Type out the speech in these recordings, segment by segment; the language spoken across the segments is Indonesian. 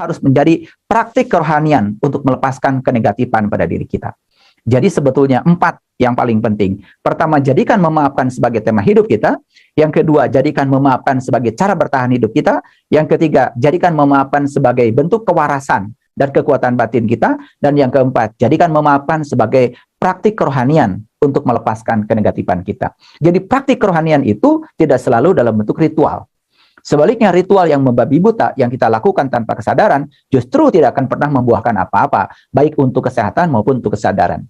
harus menjadi praktik kerohanian untuk melepaskan kenegatifan pada diri kita. Jadi sebetulnya 4 yang paling penting. Pertama, jadikan memaafkan sebagai tema hidup kita. Yang kedua, jadikan memaafkan sebagai cara bertahan hidup kita. Yang ketiga, jadikan memaafkan sebagai bentuk kewarasan dan kekuatan batin kita. Dan yang keempat, jadikan memaafkan sebagai praktik kerohanian untuk melepaskan kenegatifan kita. Jadi praktik kerohanian itu tidak selalu dalam bentuk ritual. Sebaliknya, ritual yang membabi buta yang kita lakukan tanpa kesadaran justru tidak akan pernah membuahkan apa-apa, baik untuk kesehatan maupun untuk kesadaran.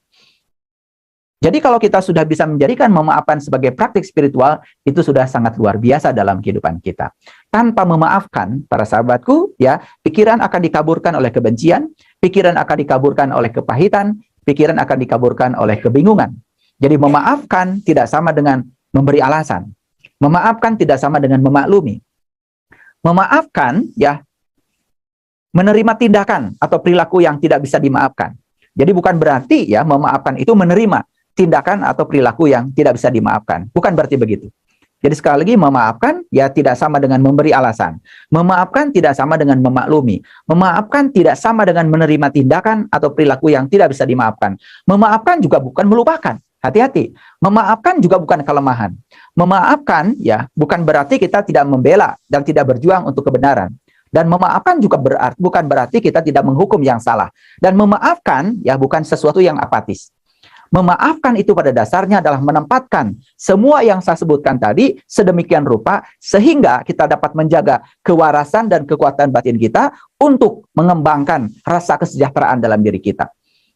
Jadi kalau kita sudah bisa menjadikan memaafkan sebagai praktik spiritual, itu sudah sangat luar biasa dalam kehidupan kita. Tanpa memaafkan, para sahabatku, ya, pikiran akan dikaburkan oleh kebencian, pikiran akan dikaburkan oleh kepahitan, pikiran akan dikaburkan oleh kebingungan. Jadi memaafkan tidak sama dengan memberi alasan. Memaafkan tidak sama dengan memaklumi. Memaafkan, ya, menerima tindakan atau perilaku yang tidak bisa dimaafkan. Jadi bukan berarti, ya, memaafkan itu menerima tindakan atau perilaku yang tidak bisa dimaafkan. Bukan berarti begitu. Jadi sekali lagi, memaafkan ya tidak sama dengan memberi alasan. Memaafkan tidak sama dengan memaklumi. Memaafkan tidak sama dengan menerima tindakan atau perilaku yang tidak bisa dimaafkan. Memaafkan juga bukan melupakan. Hati-hati. Memaafkan juga bukan kelemahan. Memaafkan ya bukan berarti kita tidak membela dan tidak berjuang untuk kebenaran. Dan memaafkan juga bukan berarti kita tidak menghukum yang salah. Dan memaafkan ya bukan sesuatu yang apatis. Memaafkan itu pada dasarnya adalah menempatkan semua yang saya sebutkan tadi sedemikian rupa sehingga kita dapat menjaga kewarasan dan kekuatan batin kita untuk mengembangkan rasa kesejahteraan dalam diri kita.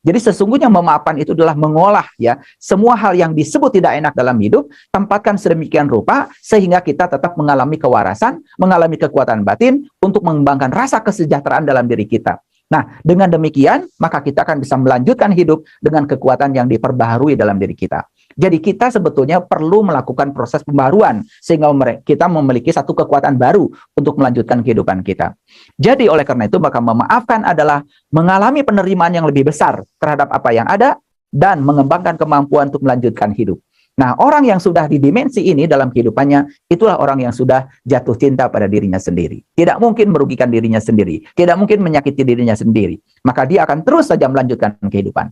Jadi sesungguhnya memaafkan itu adalah mengolah ya semua hal yang disebut tidak enak dalam hidup, tempatkan sedemikian rupa sehingga kita tetap mengalami kewarasan, mengalami kekuatan batin untuk mengembangkan rasa kesejahteraan dalam diri kita. Nah, dengan demikian, maka kita akan bisa melanjutkan hidup dengan kekuatan yang diperbaharui dalam diri kita. Jadi kita sebetulnya perlu melakukan proses pembaruan, sehingga kita memiliki satu kekuatan baru untuk melanjutkan kehidupan kita. Jadi oleh karena itu, maka memaafkan adalah mengalami penerimaan yang lebih besar terhadap apa yang ada, dan mengembangkan kemampuan untuk melanjutkan hidup. Nah, orang yang sudah di dimensi ini dalam kehidupannya, itulah orang yang sudah jatuh cinta pada dirinya sendiri. Tidak mungkin merugikan dirinya sendiri. Tidak mungkin menyakiti dirinya sendiri. Maka dia akan terus saja melanjutkan kehidupan.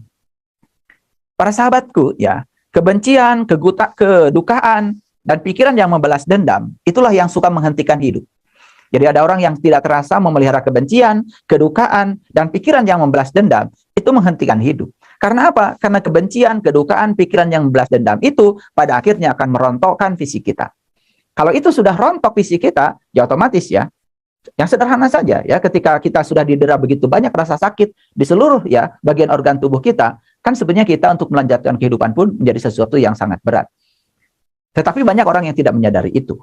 Para sahabatku, ya, kebencian, kedukaan, dan pikiran yang membalas dendam, itulah yang suka menghentikan hidup. Jadi ada orang yang tidak terasa memelihara kebencian, kedukaan, dan pikiran yang membalas dendam, itu menghentikan hidup. Karena apa? Karena kebencian, kedukaan, pikiran yang membalas dendam itu pada akhirnya akan merontokkan fisik kita. Kalau itu sudah rontok fisik kita, ya otomatis ya, yang sederhana saja ya, ketika kita sudah didera begitu banyak rasa sakit di seluruh ya bagian organ tubuh kita, kan sebenarnya kita untuk melanjutkan kehidupan pun menjadi sesuatu yang sangat berat. Tetapi banyak orang yang tidak menyadari itu.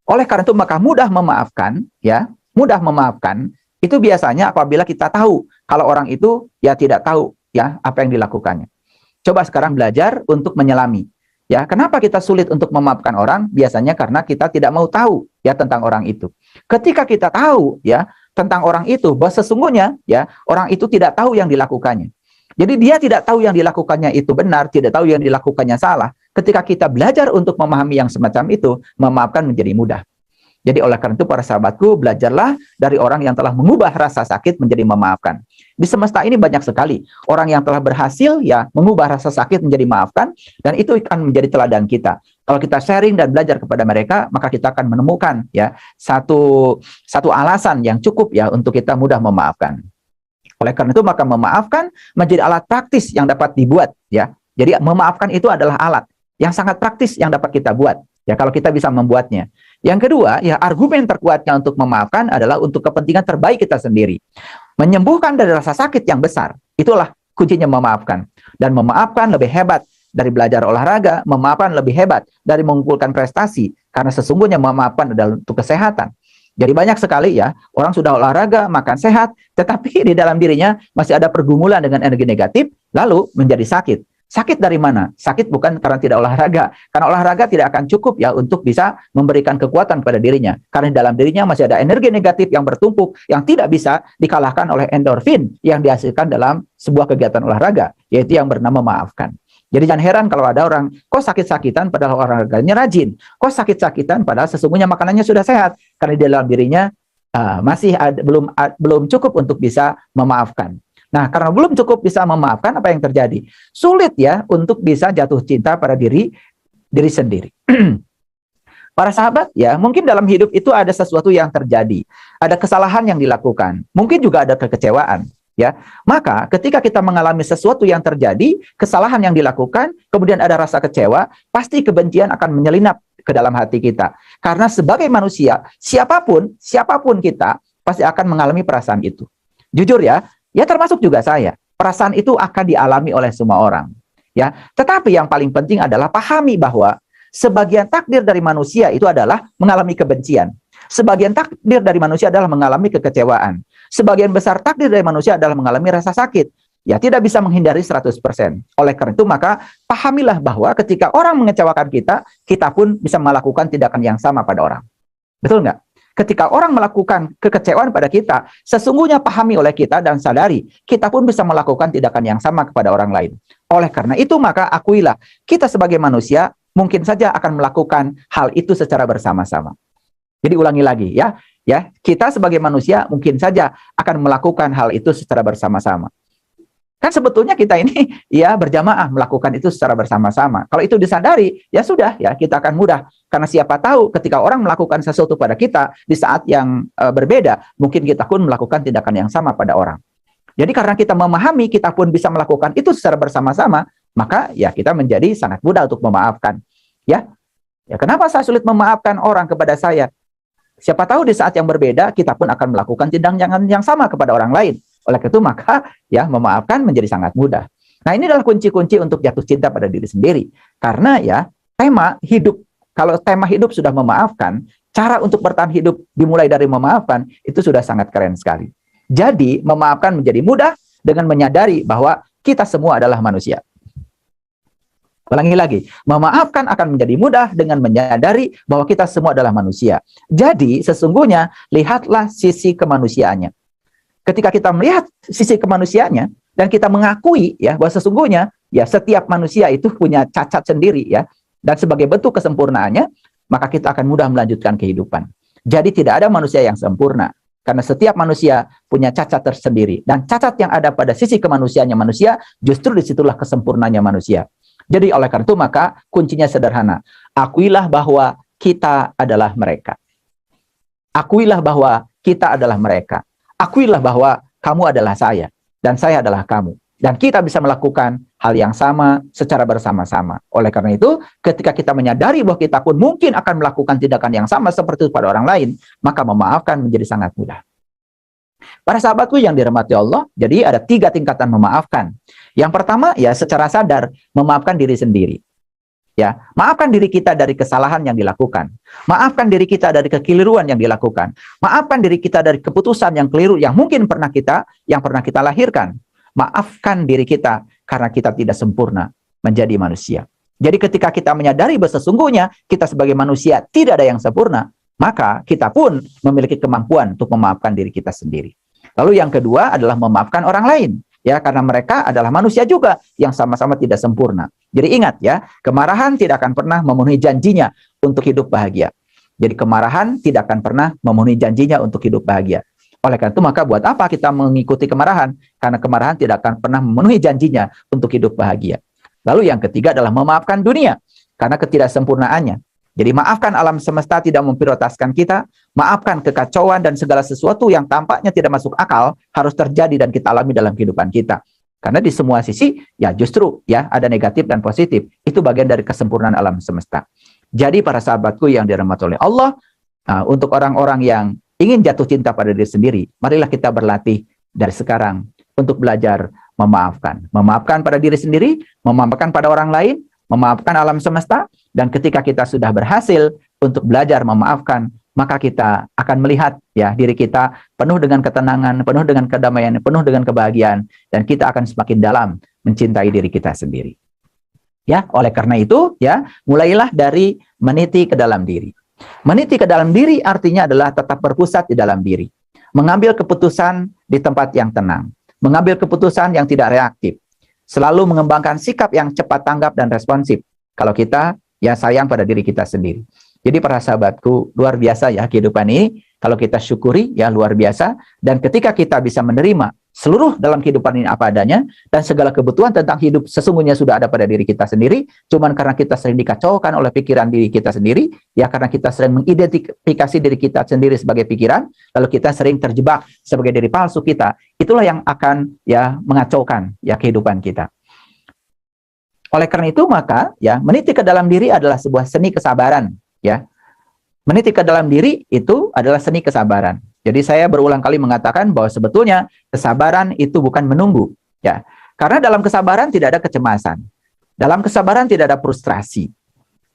Oleh karena itu maka mudah memaafkan ya, mudah memaafkan itu biasanya apabila kita tahu kalau orang itu ya tidak tahu ya apa yang dilakukannya. Coba sekarang belajar untuk menyelami. Ya, kenapa kita sulit untuk memaafkan orang? Biasanya karena kita tidak mau tahu ya tentang orang itu. Ketika kita tahu ya tentang orang itu, bahwa sesungguhnya ya orang itu tidak tahu yang dilakukannya. Jadi dia tidak tahu yang dilakukannya itu benar, tidak tahu yang dilakukannya salah. Ketika kita belajar untuk memahami yang semacam itu, memaafkan menjadi mudah. Jadi oleh karena itu para sahabatku, belajarlah dari orang yang telah mengubah rasa sakit menjadi memaafkan. Di semesta ini banyak sekali orang yang telah berhasil ya mengubah rasa sakit menjadi maafkan, dan itu akan menjadi teladan kita. Kalau kita sharing dan belajar kepada mereka, maka kita akan menemukan ya satu alasan yang cukup ya untuk kita mudah memaafkan. Oleh karena itu maka memaafkan menjadi alat praktis yang dapat dibuat ya. Jadi memaafkan itu adalah alat yang sangat praktis yang dapat kita buat ya kalau kita bisa membuatnya. Yang kedua, ya argumen terkuatnya untuk memaafkan adalah untuk kepentingan terbaik kita sendiri. Menyembuhkan dari rasa sakit yang besar, itulah kuncinya memaafkan. Dan memaafkan lebih hebat dari belajar olahraga, memaafkan lebih hebat dari mengumpulkan prestasi, karena sesungguhnya memaafkan adalah untuk kesehatan. Jadi banyak sekali ya, orang sudah olahraga, makan sehat, tetapi di dalam dirinya masih ada pergumulan dengan energi negatif, lalu menjadi sakit. Sakit dari mana? Sakit bukan karena tidak olahraga. Karena olahraga tidak akan cukup ya untuk bisa memberikan kekuatan pada dirinya. Karena di dalam dirinya masih ada energi negatif yang bertumpuk yang tidak bisa dikalahkan oleh endorfin yang dihasilkan dalam sebuah kegiatan olahraga, yaitu yang bernama maafkan. Jadi jangan heran kalau ada orang, kok sakit-sakitan padahal olahraganya rajin. Kok sakit-sakitan padahal sesungguhnya makanannya sudah sehat. Karena di dalam dirinya belum cukup untuk bisa memaafkan. Nah, karena belum cukup bisa memaafkan, apa yang terjadi? Sulit ya untuk bisa jatuh cinta pada diri sendiri. Para sahabat ya, mungkin dalam hidup itu ada sesuatu yang terjadi, ada kesalahan yang dilakukan, mungkin juga ada kekecewaan. Ya, maka ketika kita mengalami sesuatu yang terjadi, kesalahan yang dilakukan, kemudian ada rasa kecewa, pasti kebencian akan menyelinap ke dalam hati kita. Karena sebagai manusia, siapapun kita pasti akan mengalami perasaan itu. Jujur ya termasuk juga saya. Perasaan itu akan dialami oleh semua orang. Ya, tetapi yang paling penting adalah pahami bahwa sebagian takdir dari manusia itu adalah mengalami kebencian. Sebagian takdir dari manusia adalah mengalami kekecewaan. Sebagian besar takdir dari manusia adalah mengalami rasa sakit. Ya, tidak bisa menghindari 100%. Oleh karena itu, maka pahamilah bahwa ketika orang mengecewakan kita, kita pun bisa melakukan tindakan yang sama pada orang. Betul nggak? Ketika orang melakukan kekecewaan pada kita, sesungguhnya pahami oleh kita dan sadari, kita pun bisa melakukan tindakan yang sama kepada orang lain. Oleh karena itu, maka akuilah, kita sebagai manusia mungkin saja akan melakukan hal itu secara bersama-sama. Jadi ulangi lagi ya, kita sebagai manusia mungkin saja akan melakukan hal itu secara bersama-sama. Kan sebetulnya kita ini ya berjamaah melakukan itu secara bersama-sama. Kalau itu disadari, ya sudah ya, kita akan mudah. Karena siapa tahu ketika orang melakukan sesuatu pada kita di saat yang berbeda, mungkin kita pun melakukan tindakan yang sama pada orang. Jadi karena kita memahami, kita pun bisa melakukan itu secara bersama-sama, maka ya kita menjadi sangat mudah untuk memaafkan. Ya, kenapa saya sulit memaafkan orang kepada saya? Siapa tahu di saat yang berbeda, kita pun akan melakukan tindakan yang sama kepada orang lain. Oleh itu maka ya memaafkan menjadi sangat mudah. Nah, ini adalah kunci-kunci untuk jatuh cinta pada diri sendiri. Karena ya tema hidup, kalau tema hidup sudah memaafkan, cara untuk bertahan hidup dimulai dari memaafkan, itu sudah sangat keren sekali. Jadi memaafkan menjadi mudah dengan menyadari bahwa kita semua adalah manusia. Ulangi lagi, memaafkan akan menjadi mudah dengan menyadari bahwa kita semua adalah manusia. Jadi sesungguhnya lihatlah sisi kemanusiaannya. Ketika kita melihat sisi kemanusiaannya dan kita mengakui ya bahwa sesungguhnya ya setiap manusia itu punya cacat sendiri ya, dan sebagai bentuk kesempurnaannya, maka kita akan mudah melanjutkan kehidupan. Jadi tidak ada manusia yang sempurna karena setiap manusia punya cacat tersendiri, dan cacat yang ada pada sisi kemanusiaannya manusia, justru disitulah kesempurnaannya manusia. Jadi oleh karena itu maka kuncinya sederhana. Akuilah bahwa kita adalah mereka. Akuilah bahwa kita adalah mereka. Akuilah bahwa kamu adalah saya, dan saya adalah kamu. Dan kita bisa melakukan hal yang sama secara bersama-sama. Oleh karena itu, ketika kita menyadari bahwa kita pun mungkin akan melakukan tindakan yang sama seperti itu pada orang lain, maka memaafkan menjadi sangat mudah. Para sahabatku yang dirahmati Allah, jadi ada 3 tingkatan memaafkan. Yang pertama, ya secara sadar, memaafkan diri sendiri. Ya, maafkan diri kita dari kesalahan yang dilakukan. Maafkan diri kita dari kekeliruan yang dilakukan. Maafkan diri kita dari keputusan yang keliru yang mungkin pernah kita lahirkan. Maafkan diri kita karena kita tidak sempurna menjadi manusia. Jadi ketika kita menyadari bahwa sesungguhnya kita sebagai manusia tidak ada yang sempurna, maka kita pun memiliki kemampuan untuk memaafkan diri kita sendiri. Lalu yang kedua adalah memaafkan orang lain. Ya, karena mereka adalah manusia juga yang sama-sama tidak sempurna. Jadi ingat ya, kemarahan tidak akan pernah memenuhi janjinya untuk hidup bahagia. Jadi kemarahan tidak akan pernah memenuhi janjinya untuk hidup bahagia. Oleh karena itu maka buat apa kita mengikuti kemarahan? Karena kemarahan tidak akan pernah memenuhi janjinya untuk hidup bahagia. Lalu yang ketiga adalah memaafkan dunia karena ketidaksempurnaannya. Jadi maafkan alam semesta tidak memprioritaskan kita, maafkan kekacauan dan segala sesuatu yang tampaknya tidak masuk akal harus terjadi dan kita alami dalam kehidupan kita. Karena di semua sisi ya justru ya ada negatif dan positif. Itu bagian dari kesempurnaan alam semesta. Jadi para sahabatku yang dirahmati oleh Allah, untuk orang-orang yang ingin jatuh cinta pada diri sendiri, marilah kita berlatih dari sekarang untuk belajar memaafkan. Memaafkan pada diri sendiri, memaafkan pada orang lain, memaafkan alam semesta, dan ketika kita sudah berhasil untuk belajar memaafkan, maka kita akan melihat ya diri kita penuh dengan ketenangan, penuh dengan kedamaian, penuh dengan kebahagiaan, dan kita akan semakin dalam mencintai diri kita sendiri. Ya, oleh karena itu ya, mulailah dari meniti ke dalam diri. Meniti ke dalam diri artinya adalah tetap berpusat di dalam diri. Mengambil keputusan di tempat yang tenang, mengambil keputusan yang tidak reaktif. Selalu mengembangkan sikap yang cepat tanggap dan responsif. Kalau kita ya sayang pada diri kita sendiri. Jadi para sahabatku, luar biasa ya kehidupan ini. Kalau kita syukuri, ya luar biasa. Dan ketika kita bisa menerima seluruh dalam kehidupan ini apa adanya, dan segala kebutuhan tentang hidup sesungguhnya sudah ada pada diri kita sendiri, cuman karena kita sering dikacaukan oleh pikiran diri kita sendiri, ya karena kita sering mengidentifikasi diri kita sendiri sebagai pikiran, lalu kita sering terjebak sebagai diri palsu kita, itulah yang akan ya mengacaukan ya kehidupan kita. Oleh karena itu maka ya meniti ke dalam diri adalah sebuah seni kesabaran, ya. Meniti ke dalam diri itu adalah seni kesabaran. Jadi saya berulang kali mengatakan bahwa sebetulnya kesabaran itu bukan menunggu, ya. Karena dalam kesabaran tidak ada kecemasan. Dalam kesabaran tidak ada frustrasi.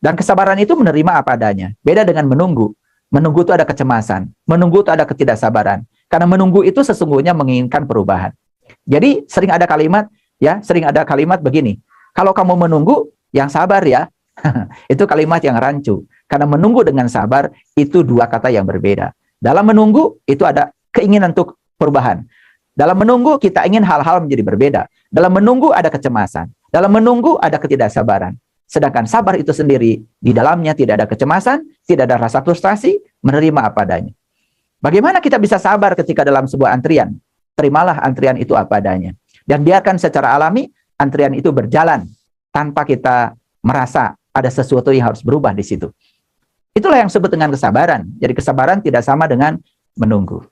Dan kesabaran itu menerima apa adanya. Beda dengan menunggu. Menunggu itu ada kecemasan. Menunggu itu ada ketidaksabaran. Karena menunggu itu sesungguhnya menginginkan perubahan. Jadi sering ada kalimat, ya, sering ada kalimat begini. Kalau kamu menunggu, yang sabar ya. Itu kalimat yang rancu. Karena menunggu dengan sabar itu dua kata yang berbeda. Dalam menunggu itu ada keinginan untuk perubahan. Dalam menunggu kita ingin hal-hal menjadi berbeda. Dalam menunggu ada kecemasan. Dalam menunggu ada ketidaksabaran. Sedangkan sabar itu sendiri di dalamnya tidak ada kecemasan, tidak ada rasa frustrasi, menerima apa adanya. Bagaimana kita bisa sabar ketika dalam sebuah antrian? Terimalah antrian itu apa adanya. Dan biarkan secara alami antrian itu berjalan tanpa kita merasa ada sesuatu yang harus berubah di situ. Itulah yang disebut dengan kesabaran. Jadi kesabaran tidak sama dengan menunggu.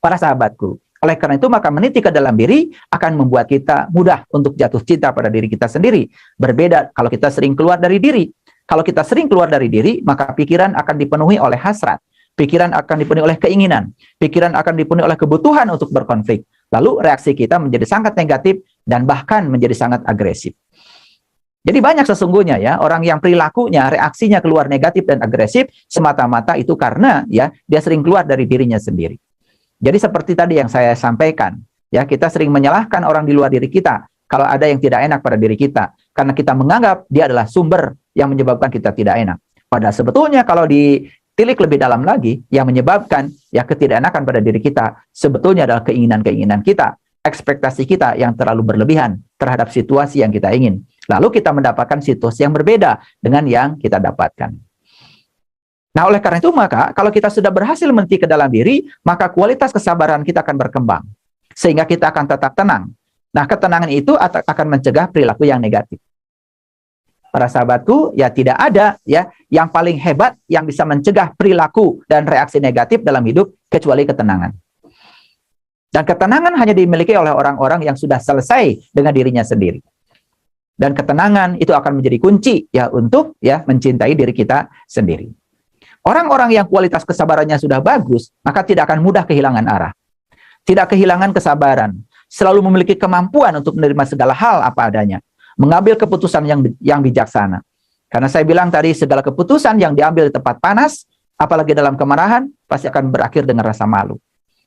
Para sahabatku, oleh karena itu maka meniti ke dalam diri akan membuat kita mudah untuk jatuh cinta pada diri kita sendiri. Berbeda kalau kita sering keluar dari diri. Kalau kita sering keluar dari diri, maka pikiran akan dipenuhi oleh hasrat. Pikiran akan dipenuhi oleh keinginan. Pikiran akan dipenuhi oleh kebutuhan untuk berkonflik. Lalu reaksi kita menjadi sangat negatif dan bahkan menjadi sangat agresif. Jadi banyak sesungguhnya ya orang yang perilakunya, reaksinya keluar negatif dan agresif semata-mata itu karena ya dia sering keluar dari dirinya sendiri. Jadi seperti tadi yang saya sampaikan, ya kita sering menyalahkan orang di luar diri kita kalau ada yang tidak enak pada diri kita karena kita menganggap dia adalah sumber yang menyebabkan kita tidak enak. Padahal sebetulnya kalau ditilik lebih dalam lagi, yang menyebabkan ya ketidakenakan pada diri kita sebetulnya adalah keinginan-keinginan kita, ekspektasi kita yang terlalu berlebihan terhadap situasi yang kita ingin. Lalu kita mendapatkan situasi yang berbeda dengan yang kita dapatkan. Nah, oleh karena itu maka kalau kita sudah berhasil meniti ke dalam diri, maka kualitas kesabaran kita akan berkembang. Sehingga kita akan tetap tenang. Nah, ketenangan itu akan mencegah perilaku yang negatif. Para sahabatku, ya tidak ada ya yang paling hebat yang bisa mencegah perilaku dan reaksi negatif dalam hidup kecuali ketenangan. Dan ketenangan hanya dimiliki oleh orang-orang yang sudah selesai dengan dirinya sendiri. Dan ketenangan itu akan menjadi kunci ya untuk ya mencintai diri kita sendiri. Orang-orang yang kualitas kesabarannya sudah bagus, maka tidak akan mudah kehilangan arah. Tidak kehilangan kesabaran, selalu memiliki kemampuan untuk menerima segala hal apa adanya, mengambil keputusan yang bijaksana. Karena saya bilang tadi segala keputusan yang diambil di tempat panas, apalagi dalam kemarahan, pasti akan berakhir dengan rasa malu.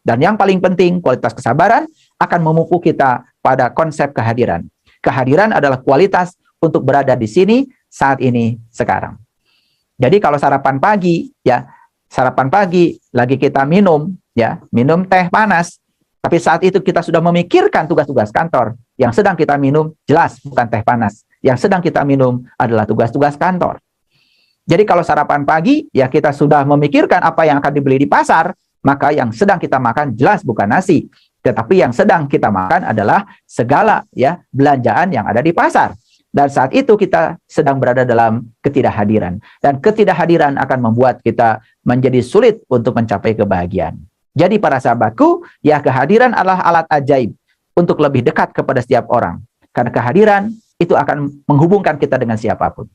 Dan yang paling penting, kualitas kesabaran akan memupuk kita pada konsep kehadiran. Kehadiran adalah kualitas untuk berada di sini, saat ini, sekarang. Jadi kalau sarapan pagi, ya, sarapan pagi, lagi kita minum, ya, minum teh panas, tapi saat itu kita sudah memikirkan tugas-tugas kantor, yang sedang kita minum, jelas bukan teh panas. Yang sedang kita minum adalah tugas-tugas kantor. Jadi kalau sarapan pagi, ya kita sudah memikirkan apa yang akan dibeli di pasar, maka yang sedang kita makan jelas bukan nasi. Tetapi yang sedang kita makan adalah segala ya belanjaan yang ada di pasar. Dan saat itu kita sedang berada dalam ketidakhadiran. Dan ketidakhadiran akan membuat kita menjadi sulit untuk mencapai kebahagiaan. Jadi para sahabatku, ya kehadiran adalah alat ajaib untuk lebih dekat kepada setiap orang. Karena kehadiran itu akan menghubungkan kita dengan siapapun.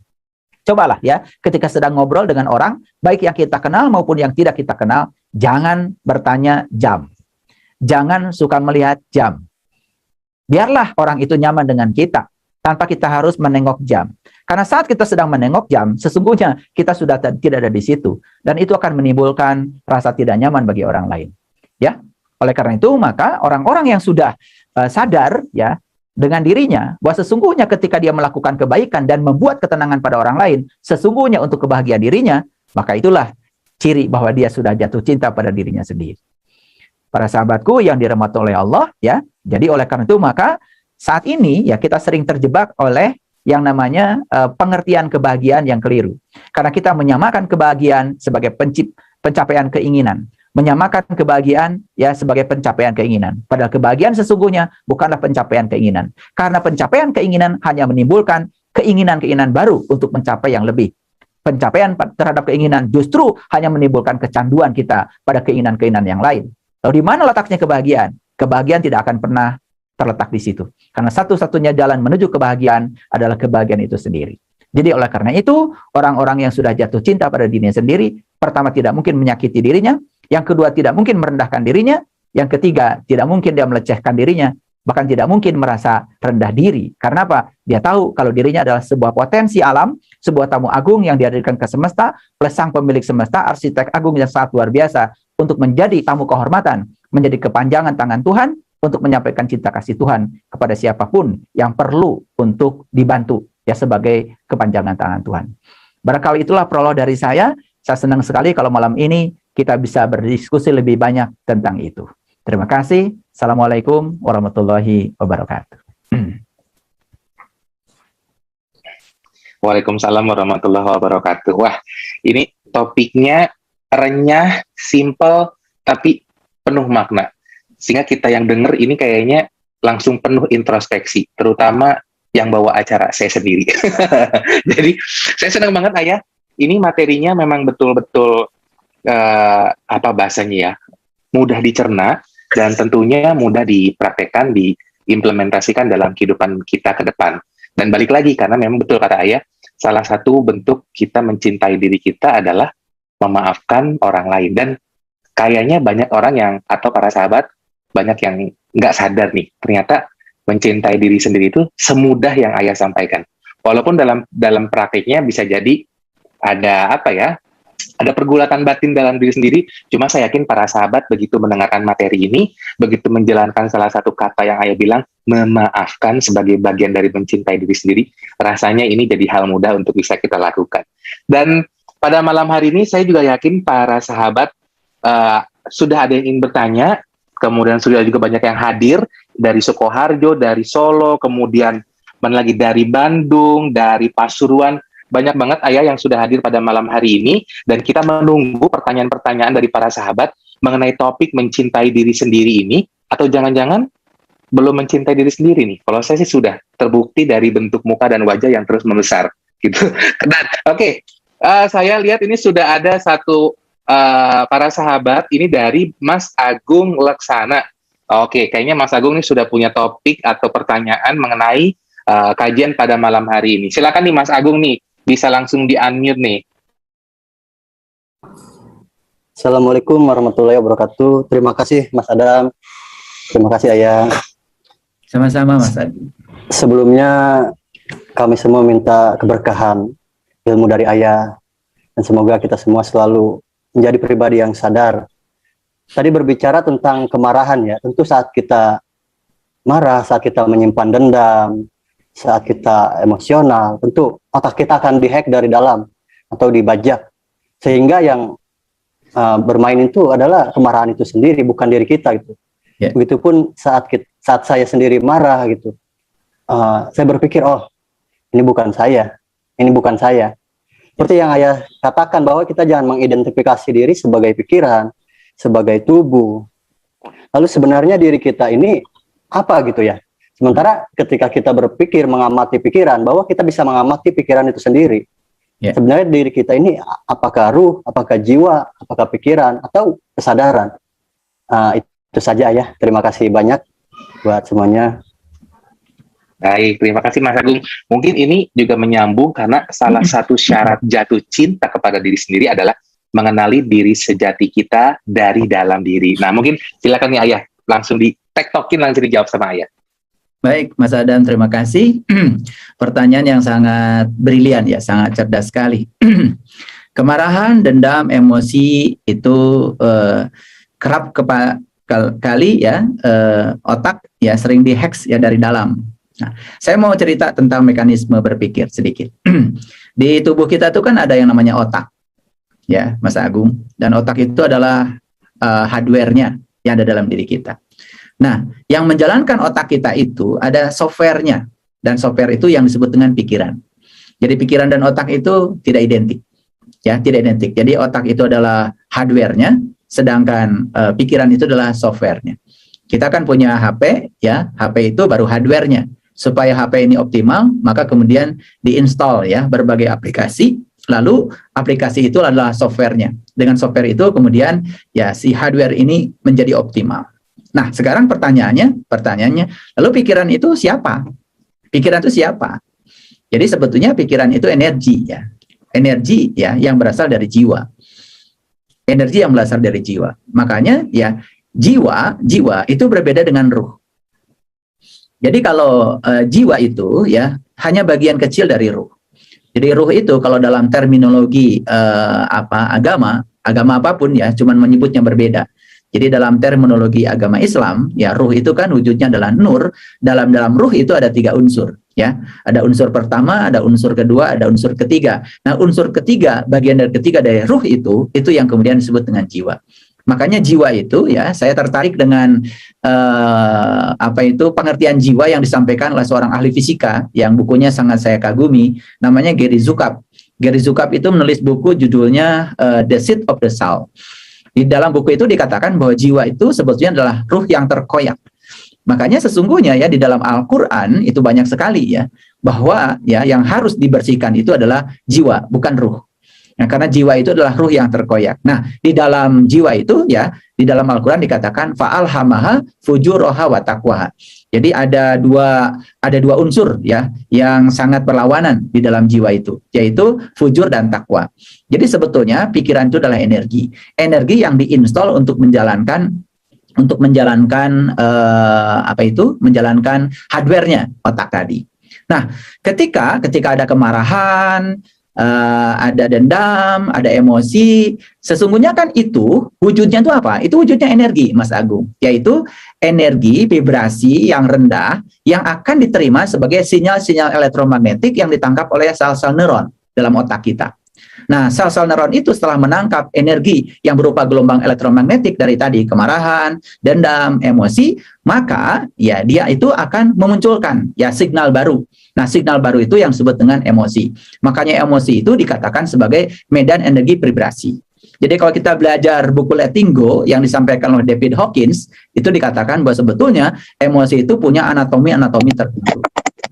Cobalah ya, ketika sedang ngobrol dengan orang, baik yang kita kenal maupun yang tidak kita kenal, jangan bertanya jam. Jangan suka melihat jam. Biarlah orang itu nyaman dengan kita, tanpa kita harus menengok jam. Karena saat kita sedang menengok jam, sesungguhnya kita sudah tidak ada di situ. Dan itu akan menimbulkan rasa tidak nyaman bagi orang lain. Ya, oleh karena itu, maka orang-orang yang sudah sadar ya dengan dirinya, bahwa sesungguhnya ketika dia melakukan kebaikan dan membuat ketenangan pada orang lain, sesungguhnya untuk kebahagiaan dirinya, maka itulah ciri bahwa dia sudah jatuh cinta pada dirinya sendiri. Para sahabatku yang dirahmati oleh Allah, ya. Jadi oleh karena itu maka saat ini ya kita sering terjebak oleh yang namanya pengertian kebahagiaan yang keliru. Karena kita menyamakan kebahagiaan sebagai pencapaian keinginan, menyamakan kebahagiaan ya sebagai pencapaian keinginan. Padahal kebahagiaan sesungguhnya bukanlah pencapaian keinginan. Karena pencapaian keinginan hanya menimbulkan keinginan-keinginan baru untuk mencapai yang lebih. Pencapaian terhadap keinginan justru hanya menimbulkan kecanduan kita pada keinginan-keinginan yang lain. Lalu di mana letaknya kebahagiaan? Kebahagiaan tidak akan pernah terletak di situ. Karena satu-satunya jalan menuju kebahagiaan adalah kebahagiaan itu sendiri. Jadi oleh karena itu, orang-orang yang sudah jatuh cinta pada dirinya sendiri, pertama tidak mungkin menyakiti dirinya, yang kedua tidak mungkin merendahkan dirinya, yang ketiga tidak mungkin dia melecehkan dirinya, bahkan tidak mungkin merasa rendah diri. Karena apa? Dia tahu kalau dirinya adalah sebuah potensi alam, sebuah tamu agung yang dihadirkan ke semesta, oleh sang pemilik semesta, arsitek agung yang sangat luar biasa, untuk menjadi tamu kehormatan, menjadi kepanjangan tangan Tuhan, untuk menyampaikan cinta kasih Tuhan kepada siapapun yang perlu untuk dibantu, ya sebagai kepanjangan tangan Tuhan. Barangkali itulah prolog dari saya. Saya senang sekali kalau malam ini kita bisa berdiskusi lebih banyak tentang itu. Terima kasih. Assalamualaikum warahmatullahi wabarakatuh. Waalaikumsalam warahmatullahi wabarakatuh. Wah, ini topiknya renyah, simple, tapi penuh makna. Sehingga kita yang dengar ini kayaknya langsung penuh introspeksi, terutama yang bawa acara saya sendiri. Jadi saya senang banget Ayah. Ini materinya memang betul-betul apa bahasanya ya, mudah dicerna dan tentunya mudah dipraktekkan, diimplementasikan dalam kehidupan kita ke depan. Dan balik lagi karena memang betul kata Ayah, salah satu bentuk kita mencintai diri kita adalah memaafkan orang lain. Dan kayaknya banyak orang yang atau para sahabat banyak yang nggak sadar nih, ternyata mencintai diri sendiri itu semudah yang Ayah sampaikan. Walaupun dalam praktiknya bisa jadi ada apa ya, ada pergulatan batin dalam diri sendiri. Cuma saya yakin para sahabat begitu mendengarkan materi ini, begitu menjalankan salah satu kata yang Ayah bilang, memaafkan sebagai bagian dari mencintai diri sendiri, rasanya ini jadi hal mudah untuk bisa kita lakukan. Dan pada malam hari ini saya juga yakin para sahabat sudah ada yang ingin bertanya. Kemudian sudah juga banyak yang hadir dari Sukoharjo, dari Solo, kemudian lagi dari Bandung, dari Pasuruan. Banyak banget Ayah yang sudah hadir pada malam hari ini. Dan kita menunggu pertanyaan-pertanyaan dari para sahabat mengenai topik mencintai diri sendiri ini. Atau jangan-jangan belum mencintai diri sendiri nih. Kalau saya sih sudah terbukti dari bentuk muka dan wajah yang terus membesar. Gitu. Dan oke, saya lihat ini sudah ada satu para sahabat ini dari Mas Agung Laksana. Oke, kayaknya Mas Agung ini sudah punya topik atau pertanyaan mengenai kajian pada malam hari ini. Silakan nih Mas Agung nih, bisa langsung di-unmute nih. Assalamualaikum warahmatullahi wabarakatuh. Terima kasih Mas Adam. Terima kasih Ayah. Sama-sama Mas Agung. Sebelumnya kami semua minta keberkahan ilmu dari Ayah dan semoga kita semua selalu menjadi pribadi yang sadar. Tadi berbicara tentang kemarahan ya, tentu saat kita marah, saat kita menyimpan dendam, saat kita emosional, tentu otak kita akan dihack dari dalam atau dibajak. Sehingga yang bermain itu adalah kemarahan itu sendiri, bukan diri kita gitu. Yeah. Begitupun saat saya sendiri marah gitu, saya berpikir, oh ini bukan saya, ini bukan saya. Seperti yang Ayah katakan bahwa kita jangan mengidentifikasi diri sebagai pikiran, sebagai tubuh. Lalu sebenarnya diri kita ini apa gitu ya? Sementara ketika kita berpikir mengamati pikiran, bahwa kita bisa mengamati pikiran itu sendiri. Yeah. Sebenarnya diri kita ini apakah ruh, apakah jiwa, apakah pikiran, atau kesadaran. Itu saja Ayah. Terima kasih banyak buat semuanya. Baik, terima kasih Mas Agung. Mungkin ini juga menyambung karena salah satu syarat jatuh cinta kepada diri sendiri adalah mengenali diri sejati kita dari dalam diri. Nah, mungkin silakan nih Ayah, langsung di tektokin, langsung dijawab sama Ayah. Baik, Mas Adam, terima kasih. Pertanyaan yang sangat brilian ya, sangat cerdas sekali. Kemarahan, dendam, emosi itu kerap kali ya otak ya sering dihack ya dari dalam. Nah, saya mau cerita tentang mekanisme berpikir sedikit. Di tubuh kita tuh kan ada yang namanya otak, ya, Mas Agung. Dan otak itu adalah hardware-nya yang ada dalam diri kita. Nah, yang menjalankan otak kita itu ada software-nya. Dan software itu yang disebut dengan pikiran. Jadi pikiran dan otak itu tidak identik. Ya, tidak identik. Jadi otak itu adalah hardware-nya, sedangkan pikiran itu adalah software-nya. Kita kan punya HP, ya, HP itu baru hardware-nya. Supaya HP ini optimal, maka kemudian diinstal ya berbagai aplikasi, lalu aplikasi itu adalah software-nya. Dengan software itu kemudian ya si hardware ini menjadi optimal. Nah, sekarang pertanyaannya, lalu pikiran itu siapa? Pikiran itu siapa? Jadi sebetulnya pikiran itu energi ya. Energi ya yang berasal dari jiwa. Energi yang berasal dari jiwa. Makanya ya jiwa itu berbeda dengan ruh. Jadi kalau jiwa itu ya hanya bagian kecil dari ruh. Jadi ruh itu kalau dalam terminologi agama apapun ya, cuman menyebutnya berbeda. Jadi dalam terminologi agama Islam ya ruh itu kan wujudnya adalah nur. Dalam ruh itu ada 3 unsur ya. Ada unsur pertama, ada unsur kedua, ada unsur ketiga. Nah unsur ketiga, bagian dari ketiga dari ruh itu yang kemudian disebut dengan jiwa. Makanya jiwa itu ya, saya tertarik dengan pengertian jiwa yang disampaikan oleh seorang ahli fisika yang bukunya sangat saya kagumi, namanya Gary Zukav. Gary Zukav itu menulis buku judulnya The Seat of the Soul. Di dalam buku itu dikatakan bahwa jiwa itu sebetulnya adalah ruh yang terkoyak. Makanya sesungguhnya ya di dalam Al-Qur'an itu banyak sekali ya bahwa ya yang harus dibersihkan itu adalah jiwa, bukan ruh. Nah, karena jiwa itu adalah ruh yang terkoyak. Nah, di dalam jiwa itu ya, di dalam Al-Qur'an dikatakan fa'alhamaha fujuraha wa taqwaha. Jadi ada dua unsur ya yang sangat berlawanan di dalam jiwa itu, yaitu fujur dan takwa. Jadi sebetulnya pikiran itu adalah energi. Energi yang diinstal untuk menjalankan menjalankan hardware-nya otak tadi. Nah, ketika ada kemarahan, ada dendam, ada emosi, sesungguhnya kan itu wujudnya itu apa? Itu wujudnya energi, Mas Agung, yaitu energi vibrasi yang rendah yang akan diterima sebagai sinyal-sinyal elektromagnetik yang ditangkap oleh sel-sel neuron dalam otak kita. Nah, sel-sel neuron itu setelah menangkap energi yang berupa gelombang elektromagnetik dari tadi kemarahan, dendam, emosi, maka ya dia itu akan memunculkan ya signal baru. Nah, signal baru itu yang disebut dengan emosi. Makanya emosi itu dikatakan sebagai medan energi vibrasi. Jadi kalau kita belajar buku Letting Go yang disampaikan oleh David Hawkins, itu dikatakan bahwa sebetulnya emosi itu punya anatomi tertentu.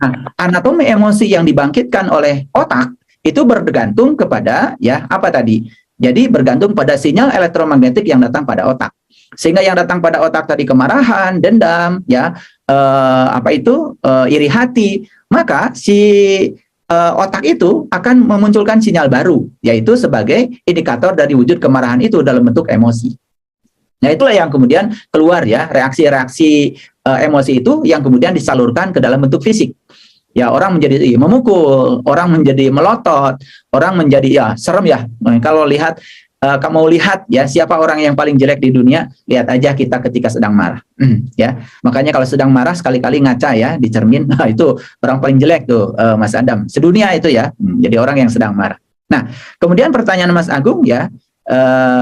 Nah, anatomi emosi yang dibangkitkan oleh otak itu bergantung kepada ya apa tadi? Jadi bergantung pada sinyal elektromagnetik yang datang pada otak. Sehingga yang datang pada otak tadi kemarahan, dendam, ya iri hati, maka si otak itu akan memunculkan sinyal baru, yaitu sebagai indikator dari wujud kemarahan itu dalam bentuk emosi. Nah, itulah yang kemudian keluar ya reaksi-reaksi emosi itu yang kemudian disalurkan ke dalam bentuk fisik. Ya, orang menjadi memukul, orang menjadi melotot, orang menjadi ya serem ya. Kalau lihat kamu lihat ya siapa orang yang paling jelek di dunia, lihat aja kita ketika sedang marah. Ya, makanya kalau sedang marah sekali-kali ngaca ya di cermin, itu orang paling jelek tuh Mas Adam. Sedunia itu ya. Jadi orang yang sedang marah. Nah, kemudian pertanyaan Mas Agung ya,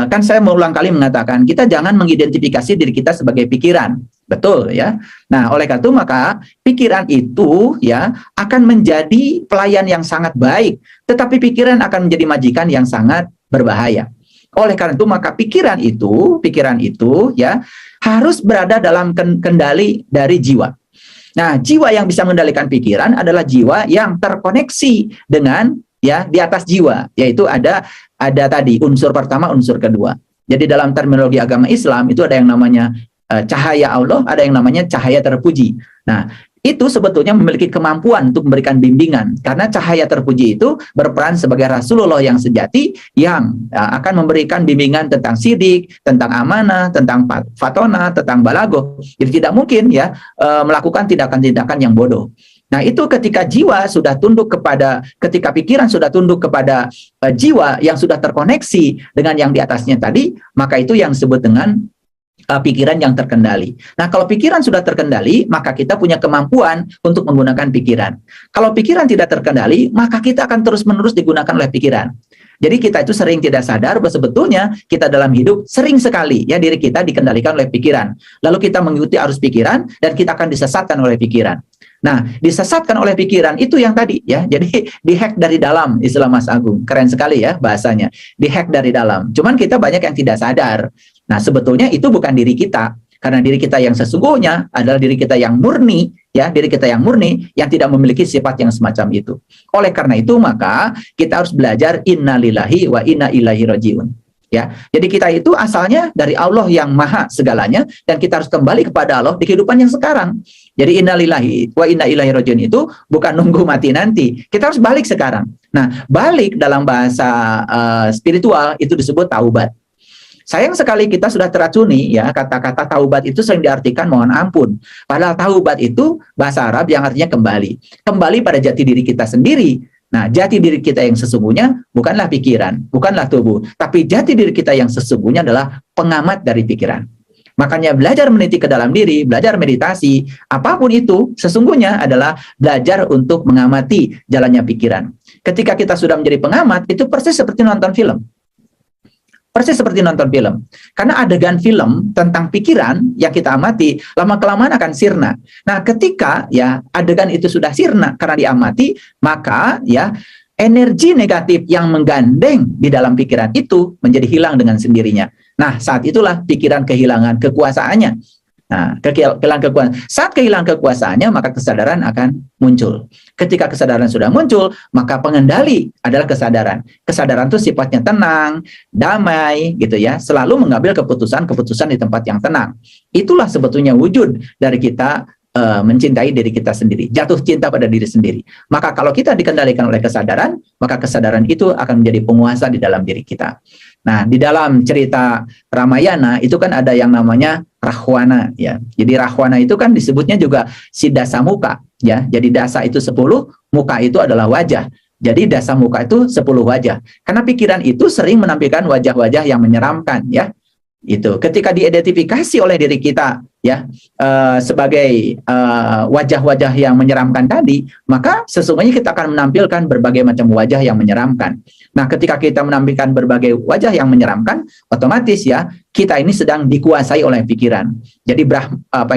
kan saya berulang kali mengatakan kita jangan mengidentifikasi diri kita sebagai pikiran. Betul ya. Nah, oleh karena itu maka pikiran itu ya akan menjadi pelayan yang sangat baik, tetapi pikiran akan menjadi majikan yang sangat berbahaya. Oleh karena itu maka pikiran itu ya harus berada dalam kendali dari jiwa. Nah, jiwa yang bisa mengendalikan pikiran adalah jiwa yang terkoneksi dengan ya di atas jiwa, yaitu ada tadi unsur pertama, unsur kedua. Jadi dalam terminologi agama Islam itu ada yang namanya cahaya Allah, ada yang namanya cahaya terpuji. Nah, itu sebetulnya memiliki kemampuan untuk memberikan bimbingan, karena cahaya terpuji itu berperan sebagai Rasulullah yang sejati yang akan memberikan bimbingan tentang sidik, tentang amanah, tentang fatona, tentang balagoh. Jadi tidak mungkin ya melakukan tindakan-tindakan yang bodoh. Nah, itu ketika pikiran sudah tunduk kepada jiwa yang sudah terkoneksi dengan yang di atasnya tadi, maka itu yang disebut dengan pikiran yang terkendali. Nah, kalau pikiran sudah terkendali, maka kita punya kemampuan untuk menggunakan pikiran. Kalau pikiran tidak terkendali, maka kita akan terus-menerus digunakan oleh pikiran. Jadi kita itu sering tidak sadar bahwa sebetulnya kita dalam hidup sering sekali ya diri kita dikendalikan oleh pikiran. Lalu kita mengikuti arus pikiran dan kita akan disesatkan oleh pikiran. Nah, disesatkan oleh pikiran itu yang tadi ya. Jadi dihack dari dalam, istilah Mas Agung. Keren sekali ya bahasanya. Dihack dari dalam. Cuman kita banyak yang tidak sadar. Nah, sebetulnya itu bukan diri kita. Karena diri kita yang sesungguhnya adalah diri kita yang murni, ya, diri kita yang murni yang tidak memiliki sifat yang semacam itu. Oleh karena itu maka kita harus belajar innalillahi wa inna ilaihi rajiun. Ya, jadi kita itu asalnya dari Allah yang maha segalanya dan kita harus kembali kepada Allah di kehidupan yang sekarang. Jadi innalillahi wa inna ilaihi rajiun itu bukan nunggu mati nanti. Kita harus balik sekarang. Nah, balik dalam bahasa spiritual itu disebut taubat. Sayang sekali kita sudah teracuni ya, kata-kata taubat itu sering diartikan mohon ampun. Padahal taubat itu bahasa Arab yang artinya kembali. Kembali pada jati diri kita sendiri. Nah, jati diri kita yang sesungguhnya bukanlah pikiran, bukanlah tubuh, tapi jati diri kita yang sesungguhnya adalah pengamat dari pikiran. Makanya belajar meniti ke dalam diri, belajar meditasi, apapun itu sesungguhnya adalah belajar untuk mengamati jalannya pikiran. Ketika kita sudah menjadi pengamat, itu persis seperti nonton film. Persis seperti nonton film. Karena adegan film tentang pikiran yang kita amati, lama-kelamaan akan sirna. Nah, ketika ya adegan itu sudah sirna karena diamati, maka ya energi negatif yang menggandeng di dalam pikiran itu menjadi hilang dengan sendirinya. Nah, saat itulah pikiran kehilangan kekuasaannya. Nah, kehilangan kekuasaan. Saat kehilangan kekuasaannya, maka kesadaran akan muncul. Ketika kesadaran sudah muncul, maka pengendali adalah kesadaran. Kesadaran itu sifatnya tenang, damai, gitu ya. Selalu mengambil keputusan-keputusan di tempat yang tenang. Itulah sebetulnya wujud dari kita mencintai diri kita sendiri, jatuh cinta pada diri sendiri. Maka kalau kita dikendalikan oleh kesadaran, maka kesadaran itu akan menjadi penguasa di dalam diri kita. Nah, di dalam cerita Ramayana itu kan ada yang namanya Rahwana ya. Jadi Rahwana itu kan disebutnya juga si dasa muka ya. Jadi dasa itu 10, muka itu adalah wajah. Jadi dasa muka itu 10 wajah. Karena pikiran itu sering menampilkan wajah-wajah yang menyeramkan ya. Itu ketika diidentifikasi oleh diri kita ya sebagai wajah-wajah yang menyeramkan tadi, maka sesungguhnya kita akan menampilkan berbagai macam wajah yang menyeramkan. Nah, ketika kita menampilkan berbagai wajah yang menyeramkan, otomatis ya kita ini sedang dikuasai oleh pikiran. Jadi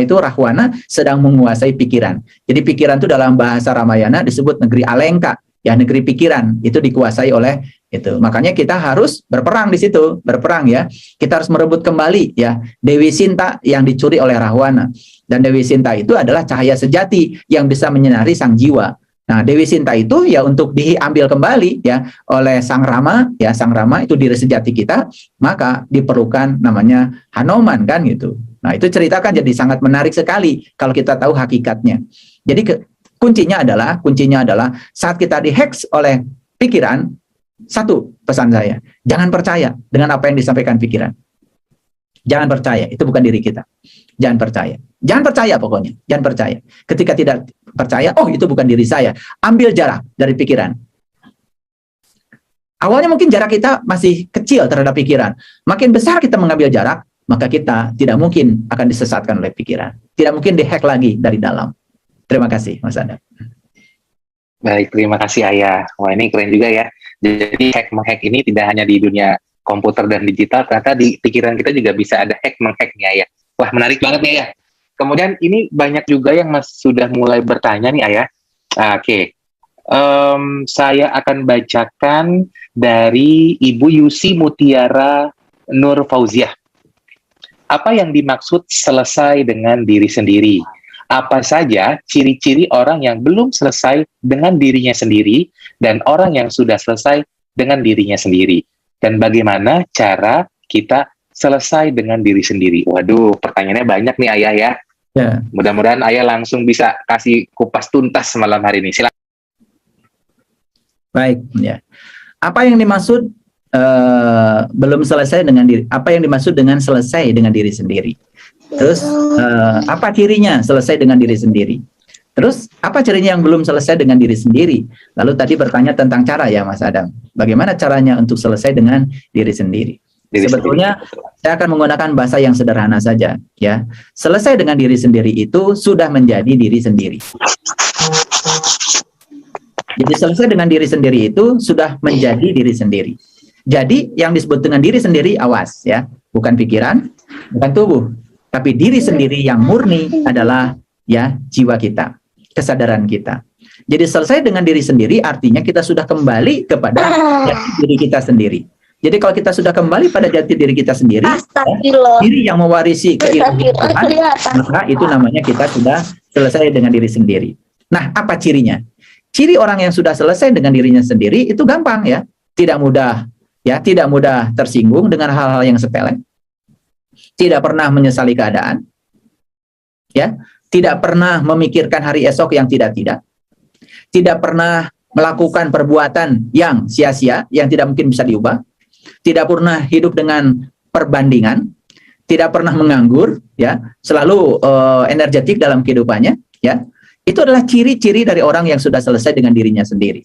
Rahwana sedang menguasai pikiran. Jadi pikiran itu dalam bahasa Ramayana disebut negeri Alengka. Ya, negeri pikiran itu dikuasai oleh itu. Makanya kita harus berperang di situ, berperang ya. Kita harus merebut kembali ya Dewi Sinta yang dicuri oleh Rahwana. Dan Dewi Sinta itu adalah cahaya sejati yang bisa menyinari sang jiwa. Nah, Dewi Sinta itu ya untuk diambil kembali ya oleh Sang Rama, ya Sang Rama itu diri sejati kita, maka diperlukan namanya Hanoman kan gitu. Nah, itu ceritakan jadi sangat menarik sekali kalau kita tahu hakikatnya. Jadi kuncinya adalah saat kita dihack oleh pikiran, satu pesan saya, jangan percaya dengan apa yang disampaikan pikiran. Jangan percaya, itu bukan diri kita. Jangan percaya. Jangan percaya pokoknya, jangan percaya. Ketika tidak percaya, oh itu bukan diri saya. Ambil jarak dari pikiran. Awalnya mungkin jarak kita masih kecil terhadap pikiran. Makin besar kita mengambil jarak, maka kita tidak mungkin akan disesatkan oleh pikiran. Tidak mungkin dihack lagi dari dalam. Terima kasih, Mas Adam. Baik, terima kasih Ayah. Wah, ini keren juga ya. Jadi hack-menghack ini tidak hanya di dunia komputer dan digital, ternyata di pikiran kita juga bisa ada hack-menghacknya ya. Wah, menarik banget nih ya. Kemudian ini banyak juga yang sudah mulai bertanya nih Ayah. Oke. Saya akan bacakan dari Ibu Yusi Mutiara Nur Fauziah. Apa yang dimaksud selesai dengan diri sendiri? Apa saja ciri-ciri orang yang belum selesai dengan dirinya sendiri dan orang yang sudah selesai dengan dirinya sendiri? Dan bagaimana cara kita selesai dengan diri sendiri? Waduh, pertanyaannya banyak nih Ayah ya. Ya. Mudah-mudahan Ayah langsung bisa kasih kupas tuntas malam hari ini. Silakan. Baik, ya. Apa yang dimaksud belum selesai dengan diri? Apa yang dimaksud dengan selesai dengan diri sendiri? Terus apa cirinya selesai dengan diri sendiri? Terus apa cirinya yang belum selesai dengan diri sendiri? Lalu tadi bertanya tentang cara ya Mas Adam. Bagaimana caranya untuk selesai dengan diri sendiri? Sebetulnya saya akan menggunakan bahasa yang sederhana saja ya. Selesai dengan diri sendiri itu sudah menjadi diri sendiri. Jadi selesai dengan diri sendiri itu sudah menjadi diri sendiri. Jadi yang disebut dengan diri sendiri, awas ya, bukan pikiran, bukan tubuh, tapi diri sendiri yang murni adalah ya jiwa kita. kesadaran kita. Jadi selesai dengan diri sendiri artinya kita sudah kembali kepada jati diri kita sendiri. Jadi kalau kita sudah kembali pada jati diri kita sendiri, diri yang mewarisi keilahian Tuhan, maka itu namanya kita sudah selesai dengan diri sendiri. Nah, apa cirinya? Ciri orang yang sudah selesai dengan dirinya sendiri itu gampang ya, tidak mudah tersinggung dengan hal-hal yang sepele, tidak pernah menyesali keadaan, ya, tidak pernah memikirkan hari esok yang tidak pernah melakukan perbuatan yang sia-sia, yang tidak mungkin bisa diubah, tidak pernah hidup dengan perbandingan, tidak pernah menganggur, ya, selalu energetik dalam kehidupannya, ya. Itu adalah ciri-ciri dari orang yang sudah selesai dengan dirinya sendiri.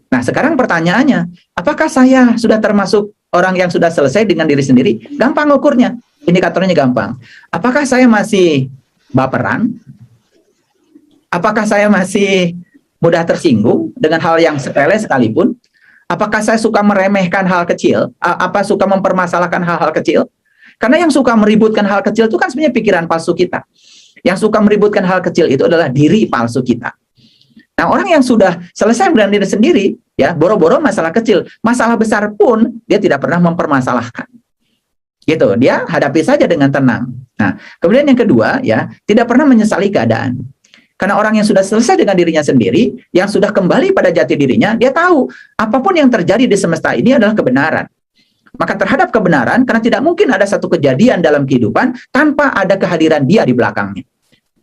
Nah, sekarang pertanyaannya, apakah saya sudah termasuk orang yang sudah selesai dengan diri sendiri? Gampang ukurnya, indikatornya gampang. Apakah saya masih baperan? Apakah saya masih mudah tersinggung dengan hal yang sepele sekalipun? Apakah saya suka meremehkan hal kecil? Suka mempermasalahkan hal-hal kecil? Karena yang suka meributkan hal kecil itu kan sebenarnya pikiran palsu kita. Yang suka meributkan hal kecil itu adalah diri palsu kita. Nah, orang yang sudah selesai dengan diri sendiri, ya, boro-boro masalah kecil, masalah besar pun dia tidak pernah mempermasalahkan. Gitu, dia hadapi saja dengan tenang. Nah, kemudian yang kedua, ya, tidak pernah menyesali keadaan. Karena orang yang sudah selesai dengan dirinya sendiri, yang sudah kembali pada jati dirinya, dia tahu apapun yang terjadi di semesta ini adalah kebenaran. Maka terhadap kebenaran, karena tidak mungkin ada satu kejadian dalam kehidupan tanpa ada kehadiran dia di belakangnya.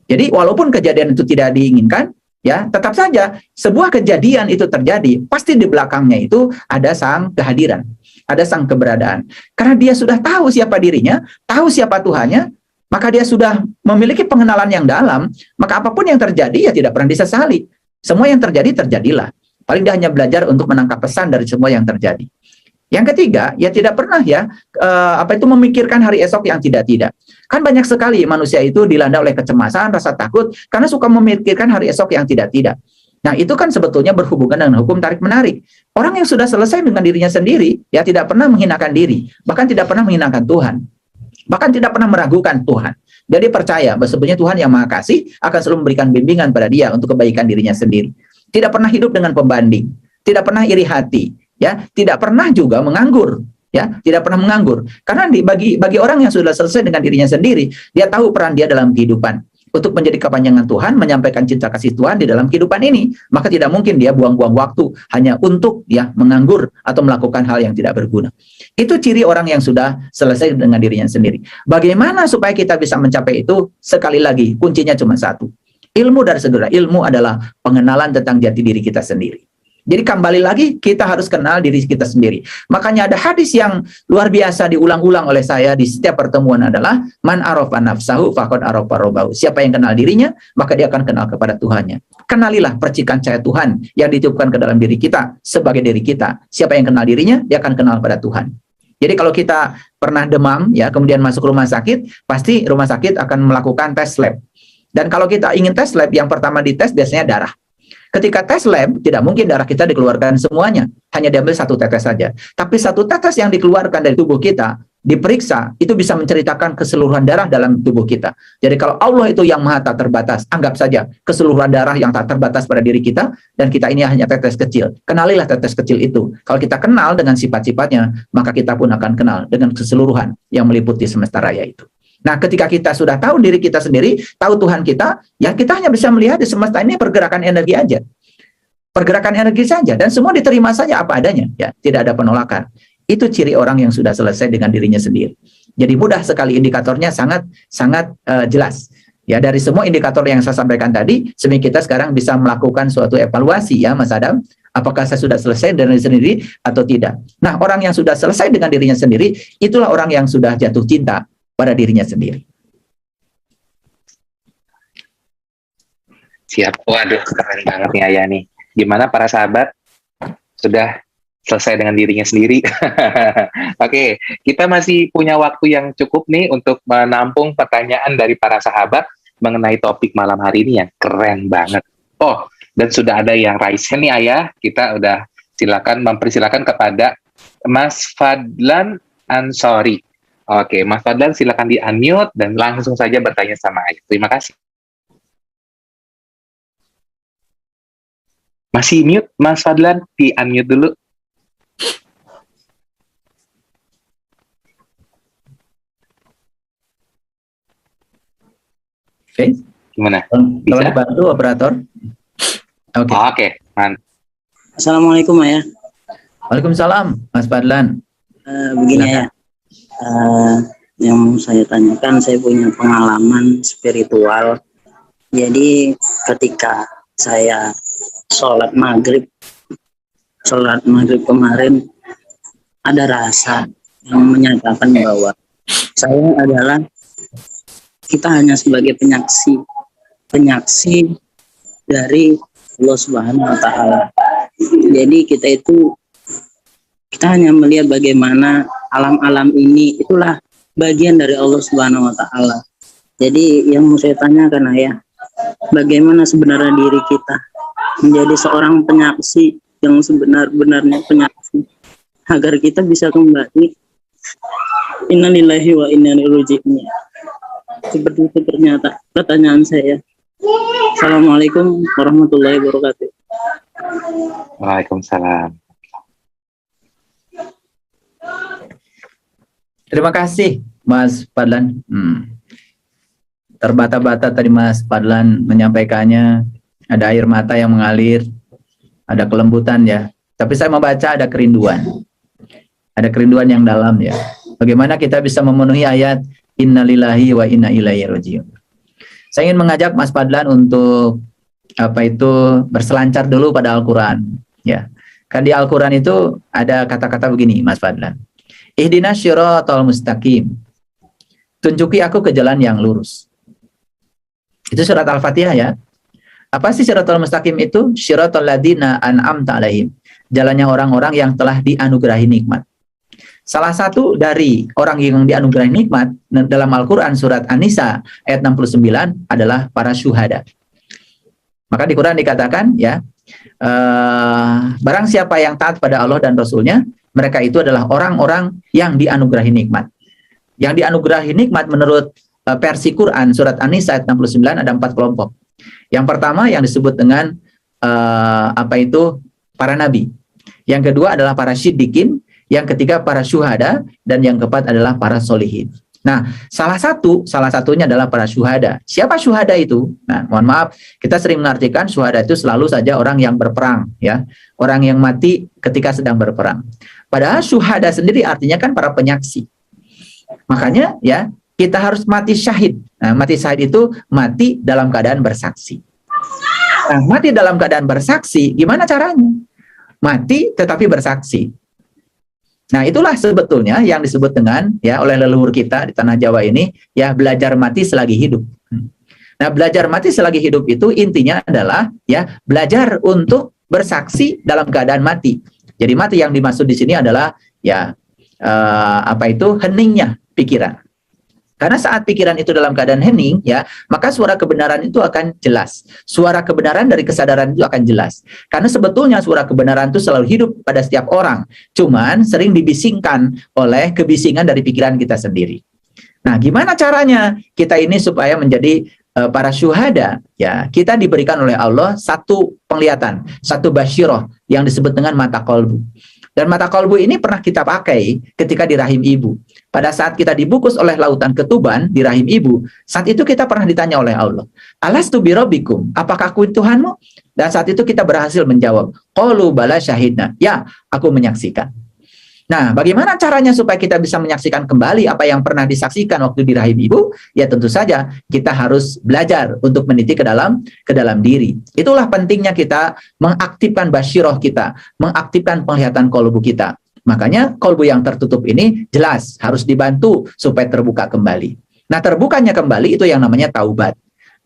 Jadi walaupun kejadian itu tidak diinginkan, ya, tetap saja sebuah kejadian itu terjadi, pasti di belakangnya itu ada sang kehadiran, ada sang keberadaan. Karena dia sudah tahu siapa dirinya, tahu siapa Tuhannya, maka dia sudah memiliki pengenalan yang dalam, maka apapun yang terjadi ya tidak pernah disesali. Semua yang terjadi, terjadilah. Paling dia hanya belajar untuk menangkap pesan dari semua yang terjadi. Yang ketiga, ya tidak pernah memikirkan hari esok yang tidak-tidak. Kan banyak sekali manusia itu dilanda oleh kecemasan, rasa takut, karena suka memikirkan hari esok yang tidak-tidak. Nah, itu kan sebetulnya berhubungan dengan hukum tarik-menarik. Orang yang sudah selesai dengan dirinya sendiri, ya tidak pernah menghinakan diri, bahkan tidak pernah menghinakan Tuhan. Bahkan tidak pernah meragukan Tuhan. Jadi percaya bahwa sebenarnya Tuhan yang Maha Kasih akan selalu memberikan bimbingan pada dia untuk kebaikan dirinya sendiri. Tidak pernah hidup dengan pembanding, tidak pernah iri hati, ya, tidak pernah juga menganggur, ya, tidak pernah menganggur. Karena bagi orang yang sudah selesai dengan dirinya sendiri, dia tahu peran dia dalam kehidupan untuk menjadi kepanjangan Tuhan, menyampaikan cinta kasih Tuhan di dalam kehidupan ini. Maka tidak mungkin dia buang-buang waktu hanya untuk ya menganggur atau melakukan hal yang tidak berguna. Itu ciri orang yang sudah selesai dengan dirinya sendiri. Bagaimana supaya kita bisa mencapai itu? Sekali lagi, kuncinya cuma satu. Ilmu dari segala ilmu adalah pengenalan tentang jati diri kita sendiri. Jadi kembali lagi kita harus kenal diri kita sendiri. Makanya ada hadis yang luar biasa diulang-ulang oleh saya di setiap pertemuan adalah man arafa nafsahu faqad arafa rabbahu. Siapa yang kenal dirinya, maka dia akan kenal kepada Tuhannya. Kenalilah percikan cahaya Tuhan yang ditiupkan ke dalam diri kita sebagai diri kita. Siapa yang kenal dirinya, dia akan kenal pada Tuhan. Jadi kalau kita pernah demam ya, kemudian masuk rumah sakit, pasti rumah sakit akan melakukan tes lab. Dan kalau kita ingin tes lab, yang pertama dites biasanya darah. Ketika tes lab, tidak mungkin darah kita dikeluarkan semuanya. Hanya diambil satu tetes saja. Tapi satu tetes yang dikeluarkan dari tubuh kita, diperiksa, itu bisa menceritakan keseluruhan darah dalam tubuh kita. Jadi kalau Allah itu yang maha tak terbatas, anggap saja keseluruhan darah yang tak terbatas pada diri kita, dan kita ini hanya tetes kecil. Kenalilah tetes kecil itu. Kalau kita kenal dengan sifat-sifatnya, maka kita pun akan kenal dengan keseluruhan yang meliputi semesta raya itu. Nah, ketika kita sudah tahu diri kita sendiri, tahu Tuhan kita, ya kita hanya bisa melihat di semesta ini pergerakan energi aja. Pergerakan energi saja, dan semua diterima saja apa adanya, ya, tidak ada penolakan. Itu ciri orang yang sudah selesai dengan dirinya sendiri. Jadi mudah sekali indikatornya, sangat jelas. Ya, dari semua indikator yang saya sampaikan tadi, sebenarnya kita sekarang bisa melakukan suatu evaluasi ya, Mas Adam. Apakah saya sudah selesai dengan diri sendiri atau tidak? Nah, orang yang sudah selesai dengan dirinya sendiri, itulah orang yang sudah jatuh cinta pada dirinya sendiri. Siap. Waduh, keren banget nih Ayah nih. Gimana para sahabat? Sudah selesai dengan dirinya sendiri? Oke, kita masih punya waktu yang cukup nih untuk menampung pertanyaan dari para sahabat mengenai topik malam hari ini yang keren banget. Oh, dan sudah ada yang raise hand nih Ayah. Kita udah mempersilakan kepada Mas Fadlan Ansori. Oke, Mas Fadlan silakan di-unmute dan langsung saja bertanya sama Ayah. Terima kasih. Masih mute, Mas Fadlan? Di-unmute dulu. Oke. Gimana? Tolong Bisa? dibantu operator. Oke. Oke, Assalamualaikum ya. Waalaikumsalam, Mas Fadlan. Begini ya. Yang mau saya tanyakan, saya punya pengalaman spiritual. Jadi ketika saya sholat maghrib kemarin, ada rasa yang menyatakan bahwa saya adalah, kita hanya sebagai penyaksi dari Allah Subhanahu wa Ta'ala. Jadi kita hanya melihat bagaimana alam-alam ini itulah bagian dari Allah Subhanahu wa Ta'ala. Jadi yang mau saya tanyakan Ayah, bagaimana sebenarnya diri kita menjadi seorang penyaksi yang sebenar-benarnya penyaksi, agar kita bisa kembali innalillahi wa inna ilaihi raji'un. Seperti itu ternyata pertanyaan saya. Assalamualaikum warahmatullahi wabarakatuh. Waalaikumsalam. Terima kasih, Mas Fadlan. Terbata-bata tadi Mas Fadlan menyampaikannya, ada air mata yang mengalir, ada kelembutan ya. Tapi saya membaca ada kerinduan. Ada kerinduan yang dalam ya. Bagaimana kita bisa memenuhi ayat innalillahi wa inna ilaihi raji'un. Saya ingin mengajak Mas Fadlan untuk berselancar dulu pada Al-Qur'an ya. Kan di Al-Qur'an itu ada kata-kata begini, Mas Fadlan. Ihdinas syiratal mustaqim. Tunjuki aku ke jalan yang lurus. Itu surat Al-Fatihah ya. Apa sih syiratal mustaqim itu? Syiratal ladzina an'amta alaihim. Jalannya orang-orang yang telah dianugerahi nikmat. Salah satu dari orang yang dianugerahi nikmat dalam Al-Quran surat An-Nisa ayat 69 adalah para syuhada. Maka di Quran dikatakan ya, barang siapa yang taat pada Allah dan Rasulnya, mereka itu adalah orang-orang yang dianugerahi nikmat. Yang dianugerahi nikmat menurut versi Quran surat An-Nisa ayat 69 ada 4 kelompok. Yang pertama yang disebut dengan para nabi. Yang kedua adalah para siddiqin. Yang ketiga para syuhada, dan yang keempat adalah para solihin. Nah, salah satunya adalah para syuhada. Siapa syuhada itu? Nah, mohon maaf, kita sering mengartikan syuhada itu selalu saja orang yang berperang, ya, orang yang mati ketika sedang berperang. Padahal syuhada sendiri artinya kan para penyaksi. Makanya, ya, kita harus mati syahid. Nah, mati syahid itu mati dalam keadaan bersaksi. Nah, mati dalam keadaan bersaksi, gimana caranya? Mati tetapi bersaksi. Nah, itulah sebetulnya yang disebut dengan ya oleh leluhur kita di tanah Jawa ini ya belajar mati selagi hidup. Nah, belajar mati selagi hidup itu intinya adalah ya belajar untuk bersaksi dalam keadaan mati. Jadi mati yang dimaksud di sini adalah ya heningnya pikiran. Karena saat pikiran itu dalam keadaan hening, ya, maka suara kebenaran itu akan jelas. Suara kebenaran dari kesadaran itu akan jelas. Karena sebetulnya suara kebenaran itu selalu hidup pada setiap orang. Cuman sering dibisingkan oleh kebisingan dari pikiran kita sendiri. Nah, gimana caranya kita ini supaya menjadi para syuhada? Ya, kita diberikan oleh Allah satu penglihatan, satu basyirah yang disebut dengan mata kolbu. Dan mata kolbu ini pernah kita pakai ketika di rahim ibu. Pada saat kita dibungkus oleh lautan ketuban di rahim ibu, saat itu kita pernah ditanya oleh Allah, Alastu birabbikum, apakah aku Tuhanmu? Dan saat itu kita berhasil menjawab, qalu bala syahidna, ya, aku menyaksikan. Nah, bagaimana caranya supaya kita bisa menyaksikan kembali apa yang pernah disaksikan waktu di rahim ibu? Ya tentu saja kita harus belajar untuk meniti ke dalam diri. Itulah pentingnya kita mengaktifkan basyirah kita, mengaktifkan penglihatan kolbu kita. Makanya kolbu yang tertutup ini jelas harus dibantu supaya terbuka kembali. Nah, terbukanya kembali itu yang namanya taubat.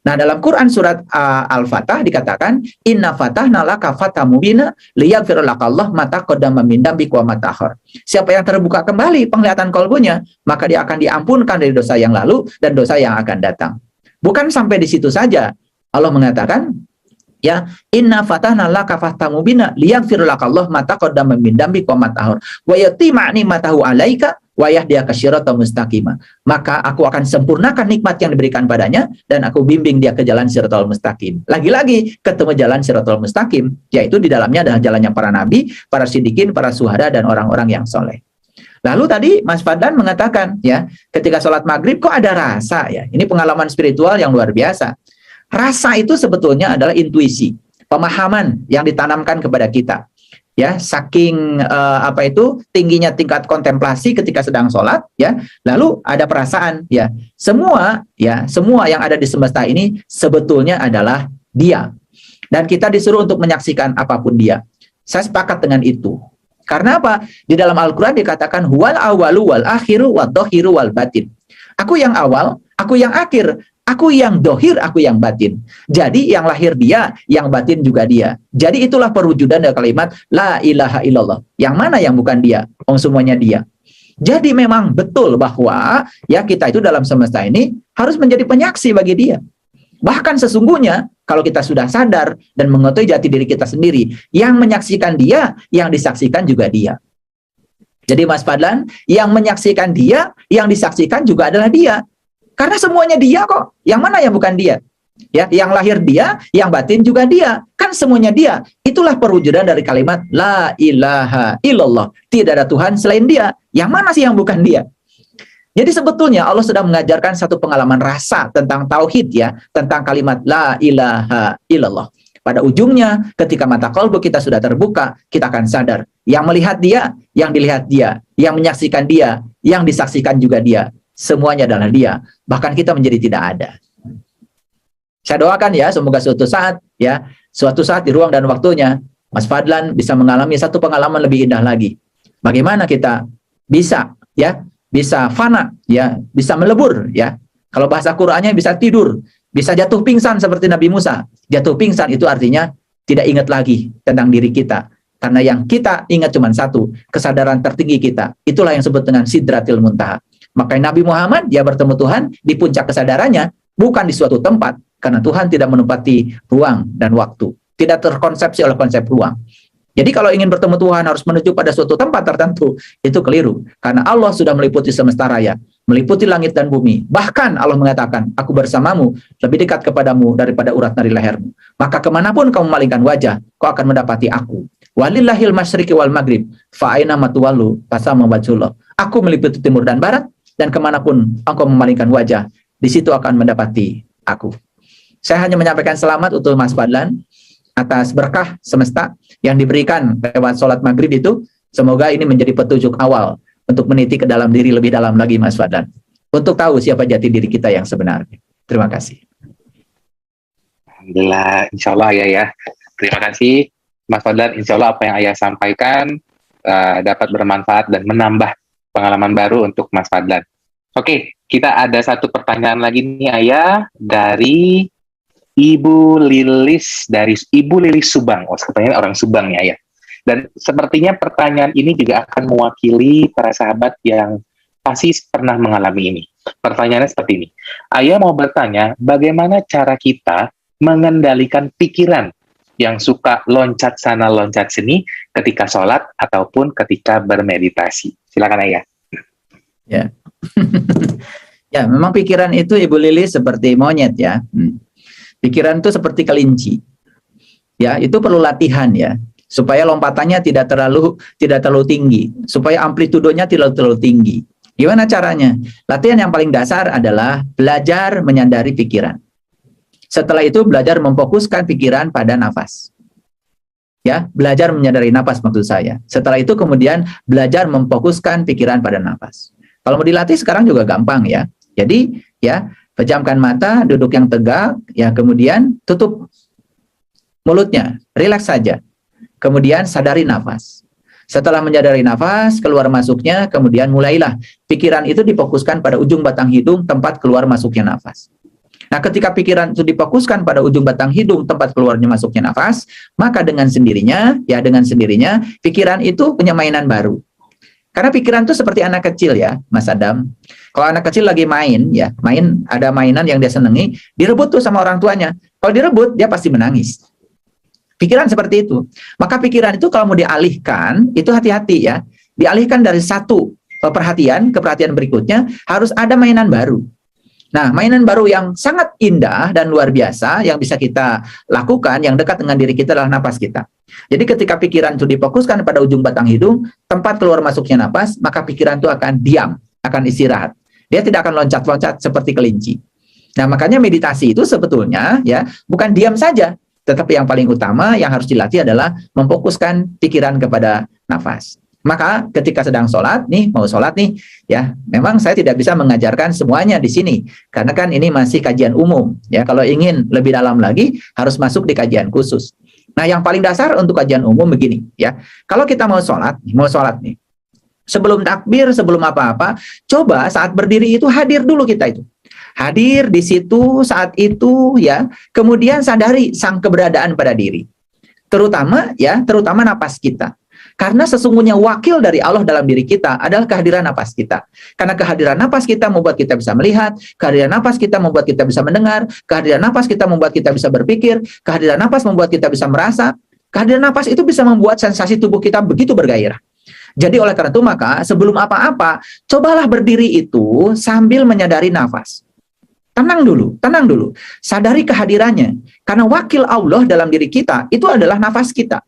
Nah, dalam Quran surat Al-Fatah dikatakan inna fatahna laka fatham mubina liyaghfir lakallahu ma taqaddama min dzambika wa ma ta'akhkhar. Siapa yang terbuka kembali penglihatan kolbunya, maka dia akan diampunkan dari dosa yang lalu dan dosa yang akan datang. Bukan sampai di situ saja. Allah mengatakan ya inna fatahna laka fatham mubina liyaghfir lakallahu ma taqaddama min dzambika wa ma ta'akhkhar wa yatima ni'matahu 'alaika wa yahdiyaka siratan mustaqima. Maka aku akan sempurnakan nikmat yang diberikan padanya dan aku bimbing dia ke jalan siratal mustaqim. Lagi-lagi ketemu jalan siratal mustaqim, yaitu di dalamnya adalah jalannya para nabi, para siddiqin, para syuhada dan orang-orang yang soleh. Lalu tadi Mas Fadlan mengatakan ya, ketika sholat maghrib kok ada rasa ya. Ini pengalaman spiritual yang luar biasa. Rasa itu sebetulnya adalah intuisi, pemahaman yang ditanamkan kepada kita. Ya, saking tingginya tingkat kontemplasi ketika sedang sholat ya. Lalu ada perasaan ya. Semua yang ada di semesta ini sebetulnya adalah dia. Dan kita disuruh untuk menyaksikan apapun dia. Saya sepakat dengan itu. Karena apa? Di dalam Al-Quran dikatakan huwal awalu wal akhiru wad dohiru wal batin. Aku yang awal, aku yang akhir, aku yang dohir, aku yang batin. Jadi yang lahir dia, yang batin juga dia. Jadi itulah perwujudan dari kalimat la ilaha illallah. Yang mana yang bukan dia? Semuanya dia. Jadi memang betul bahwa ya kita itu dalam semesta ini harus menjadi penyaksi bagi dia. Bahkan sesungguhnya kalau kita sudah sadar dan mengetahui jati diri kita sendiri, yang menyaksikan dia, yang disaksikan juga dia. Jadi Mas Fadlan, yang menyaksikan dia, yang disaksikan juga adalah dia. Karena semuanya dia kok. Yang mana yang bukan dia? Ya, yang lahir dia, yang batin juga dia. Kan semuanya dia. Itulah perwujudan dari kalimat la ilaha illallah. Tidak ada Tuhan selain dia. Yang mana sih yang bukan dia? Jadi sebetulnya Allah sudah mengajarkan satu pengalaman rasa tentang tauhid ya, tentang kalimat la ilaha illallah. Pada ujungnya ketika mata kalbu kita sudah terbuka, kita akan sadar yang melihat dia, yang dilihat dia, yang menyaksikan dia, yang disaksikan juga dia. Semuanya adalah dia. Bahkan kita menjadi tidak ada. Saya doakan ya, semoga suatu saat di ruang dan waktunya Mas Fadlan bisa mengalami satu pengalaman lebih indah lagi. Bagaimana kita bisa fana, ya, bisa melebur, ya. Kalau bahasa Qur'annya bisa tidur, bisa jatuh pingsan seperti Nabi Musa. Jatuh pingsan itu artinya tidak ingat lagi tentang diri kita. Karena yang kita ingat cuma satu, kesadaran tertinggi kita. Itulah yang disebut dengan Sidratil Muntaha. Makanya Nabi Muhammad, dia bertemu Tuhan di puncak kesadarannya, bukan di suatu tempat. Karena Tuhan tidak menempati ruang dan waktu. Tidak terkonsepsi oleh konsep ruang. Jadi kalau ingin bertemu Tuhan harus menuju pada suatu tempat tertentu, itu keliru. Karena Allah sudah meliputi semesta raya, meliputi langit dan bumi. Bahkan Allah mengatakan, aku bersamamu, lebih dekat kepadamu daripada urat nadi lehermu. Maka kemanapun kamu memalingkan wajah, kau akan mendapati aku. Walillahil masyriqi wal maghrib, fa'aina matuwallu, fasama wajhullah. Aku meliputi timur dan barat, dan kemanapun engkau memalingkan wajah, di situ akan mendapati aku. Saya hanya menyampaikan selamat untuk Mas Fadlan, atas berkah semesta yang diberikan lewat sholat maghrib itu. Semoga ini menjadi petunjuk awal untuk meniti ke dalam diri lebih dalam lagi Mas Fadlan, untuk tahu siapa jati diri kita yang sebenarnya. Terima kasih. Alhamdulillah, insya Allah ya. Terima kasih Mas Fadlan. Insya Allah apa yang Ayah sampaikan dapat bermanfaat dan menambah pengalaman baru untuk Mas Fadlan. Oke, kita ada satu pertanyaan lagi nih Ayah dari Ibu Lilis Subang. Oh, sepertinya orang Subang ya. Dan sepertinya pertanyaan ini juga akan mewakili para sahabat yang pasti pernah mengalami ini. Pertanyaannya seperti ini. Ayah mau bertanya, bagaimana cara kita mengendalikan pikiran yang suka loncat sana loncat sini ketika sholat ataupun ketika bermeditasi? Silakan Ayah. Ya. Ya, memang pikiran itu Ibu Lilis seperti monyet ya. Pikiran itu seperti kelinci. Ya, itu perlu latihan ya, supaya lompatannya tidak terlalu tinggi, supaya amplitudonya tidak terlalu tinggi. Gimana caranya? Latihan yang paling dasar adalah belajar menyadari pikiran. Setelah itu belajar memfokuskan pikiran pada nafas. Ya, belajar menyadari nafas maksud saya. Setelah itu kemudian belajar memfokuskan pikiran pada nafas. Kalau mau dilatih sekarang juga gampang ya. Jadi ya, pejamkan mata, duduk yang tegak, ya, kemudian tutup mulutnya, rileks saja. Kemudian sadari nafas. Setelah menyadari nafas, keluar masuknya, kemudian mulailah pikiran itu difokuskan pada ujung batang hidung, tempat keluar masuknya nafas. Nah, ketika pikiran itu difokuskan pada ujung batang hidung, tempat keluarnya masuknya nafas, maka dengan sendirinya, pikiran itu punya mainan baru. Karena pikiran itu seperti anak kecil ya, Mas Adam. Kalau anak kecil lagi main, ada mainan yang dia senangi, direbut tuh sama orang tuanya. Kalau direbut, dia pasti menangis. Pikiran seperti itu. Maka pikiran itu kalau mau dialihkan, itu hati-hati ya. Dialihkan dari satu keperhatian berikutnya harus ada mainan baru. Nah, mainan baru yang sangat indah dan luar biasa yang bisa kita lakukan, yang dekat dengan diri kita adalah napas kita. Jadi ketika pikiran itu difokuskan pada ujung batang hidung, tempat keluar masuknya napas, maka pikiran itu akan diam, akan istirahat. Dia tidak akan loncat-loncat seperti kelinci. Nah, makanya meditasi itu sebetulnya ya bukan diam saja, tetapi yang paling utama yang harus dilatih adalah memfokuskan pikiran kepada nafas. Maka ketika sedang sholat nih, mau sholat nih, ya memang saya tidak bisa mengajarkan semuanya di sini, karena kan ini masih kajian umum. Ya, kalau ingin lebih dalam lagi harus masuk di kajian khusus. Nah, yang paling dasar untuk kajian umum begini, ya. Kalau kita mau sholat nih, sebelum takbir, sebelum apa-apa, coba saat berdiri itu hadir dulu kita itu. Hadir di situ saat itu ya, kemudian sadari sang keberadaan pada diri. Terutama napas kita. Karena sesungguhnya wakil dari Allah dalam diri kita adalah kehadiran napas kita. Karena kehadiran napas kita membuat kita bisa melihat, kehadiran napas kita membuat kita bisa mendengar, kehadiran napas kita membuat kita bisa berpikir, kehadiran napas membuat kita bisa merasa, kehadiran napas itu bisa membuat sensasi tubuh kita begitu bergairah. Jadi oleh karena itu maka sebelum apa-apa, cobalah berdiri itu sambil menyadari nafas. Tenang dulu. Sadari kehadirannya. Karena wakil Allah dalam diri kita itu adalah nafas kita.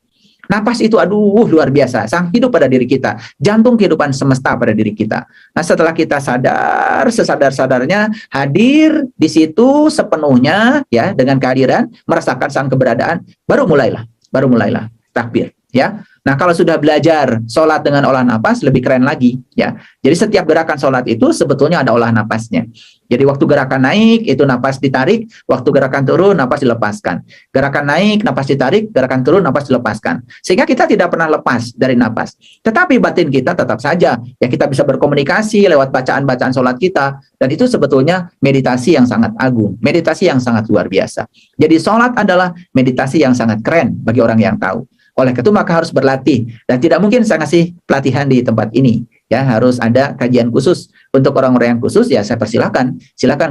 Nafas itu luar biasa, sang hidup pada diri kita, jantung kehidupan semesta pada diri kita. Nah, setelah kita sadar, sesadar-sadarnya hadir di situ sepenuhnya ya dengan kehadiran, merasakan sang keberadaan, baru mulailah takbir ya. Nah, kalau sudah belajar sholat dengan olah napas, lebih keren lagi ya. Jadi setiap gerakan sholat itu sebetulnya ada olah napasnya. Jadi waktu gerakan naik itu napas ditarik, waktu gerakan turun napas dilepaskan. Gerakan naik napas ditarik, gerakan turun napas dilepaskan. Sehingga kita tidak pernah lepas dari napas. Tetapi batin kita tetap saja ya, kita bisa berkomunikasi lewat bacaan-bacaan sholat kita, dan itu sebetulnya meditasi yang sangat agung, meditasi yang sangat luar biasa. Jadi sholat adalah meditasi yang sangat keren bagi orang yang tahu. Oleh itu maka harus berlatih, dan tidak mungkin saya ngasih pelatihan di tempat ini ya, harus ada kajian khusus untuk orang-orang yang khusus ya. Saya silakan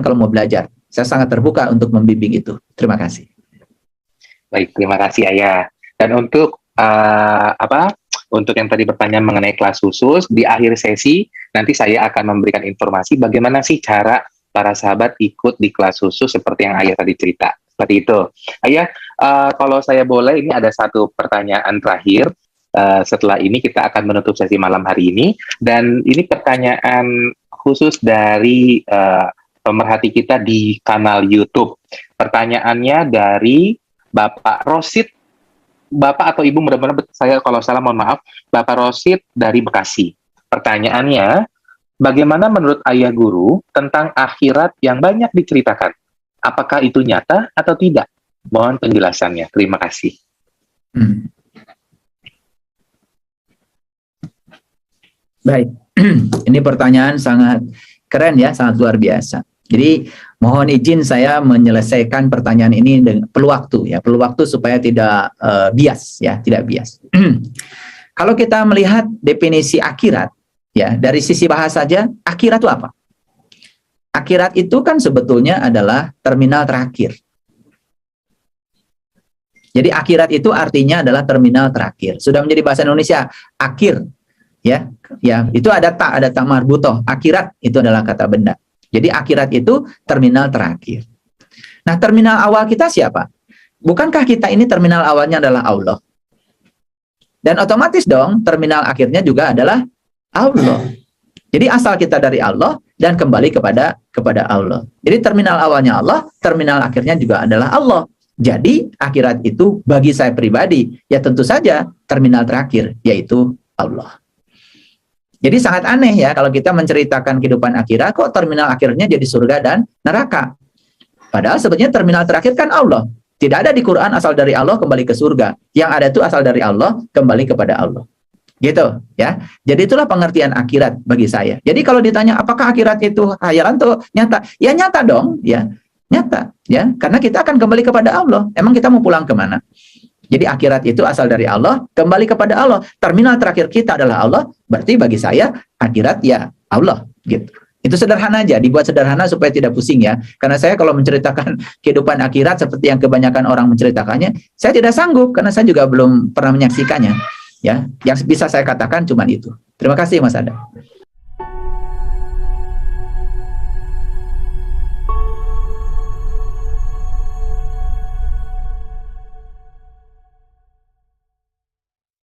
kalau mau belajar, saya sangat terbuka untuk membimbing itu. Terima kasih. Baik, terima kasih Ayah. Dan untuk untuk yang tadi bertanya mengenai kelas khusus, di akhir sesi nanti saya akan memberikan informasi bagaimana sih cara para sahabat ikut di kelas khusus seperti yang Ayah tadi cerita. Seperti itu. Ayah, kalau saya boleh, ini ada satu pertanyaan terakhir. Setelah ini kita akan menutup sesi malam hari ini. Dan ini pertanyaan khusus dari pemerhati kita di kanal YouTube. Pertanyaannya dari Bapak Rosid. Bapak atau Ibu, mudah-mudahan saya kalau salah mohon maaf. Bapak Rosid dari Bekasi. Pertanyaannya, bagaimana menurut Ayah Guru tentang akhirat yang banyak diceritakan? Apakah itu nyata atau tidak? Mohon penjelasannya. Terima kasih. Baik, ini pertanyaan sangat keren ya, sangat luar biasa. Jadi mohon izin saya menyelesaikan pertanyaan ini dengan perlu waktu supaya tidak bias ya, tidak bias. Kalau kita melihat definisi akhirat ya, dari sisi bahasa saja, akhirat itu apa? Akhirat itu kan sebetulnya adalah terminal terakhir. Jadi akhirat itu artinya adalah terminal terakhir. Sudah menjadi bahasa Indonesia akhir, ya. Itu ada tak marbutoh. Akhirat itu adalah kata benda. Jadi akhirat itu terminal terakhir. Nah, terminal awal kita siapa? Bukankah kita ini terminal awalnya adalah Allah? Dan otomatis dong terminal akhirnya juga adalah Allah. Jadi asal kita dari Allah dan kembali kepada Allah. Jadi terminal awalnya Allah, terminal akhirnya juga adalah Allah. Jadi akhirat itu bagi saya pribadi ya tentu saja terminal terakhir yaitu Allah. Jadi sangat aneh ya kalau kita menceritakan kehidupan akhirat kok terminal akhirnya jadi surga dan neraka. Padahal sebetulnya terminal terakhir kan Allah. Tidak ada di Quran asal dari Allah kembali ke surga. Yang ada itu asal dari Allah kembali kepada Allah. Gitu ya. Jadi itulah pengertian akhirat bagi saya. Jadi kalau ditanya apakah akhirat itu hayalan atau nyata? Ya nyata dong, ya. Nyata, ya. Karena kita akan kembali kepada Allah. Emang kita mau pulang kemana? Jadi akhirat itu asal dari Allah, kembali kepada Allah. Terminal terakhir kita adalah Allah. Berarti bagi saya akhirat ya Allah, gitu. Itu sederhana aja, dibuat sederhana supaya tidak pusing ya. Karena saya kalau menceritakan kehidupan akhirat seperti yang kebanyakan orang menceritakannya, saya tidak sanggup karena saya juga belum pernah menyaksikannya. Ya, yang bisa saya katakan cuma itu. Terima kasih Mas Adam.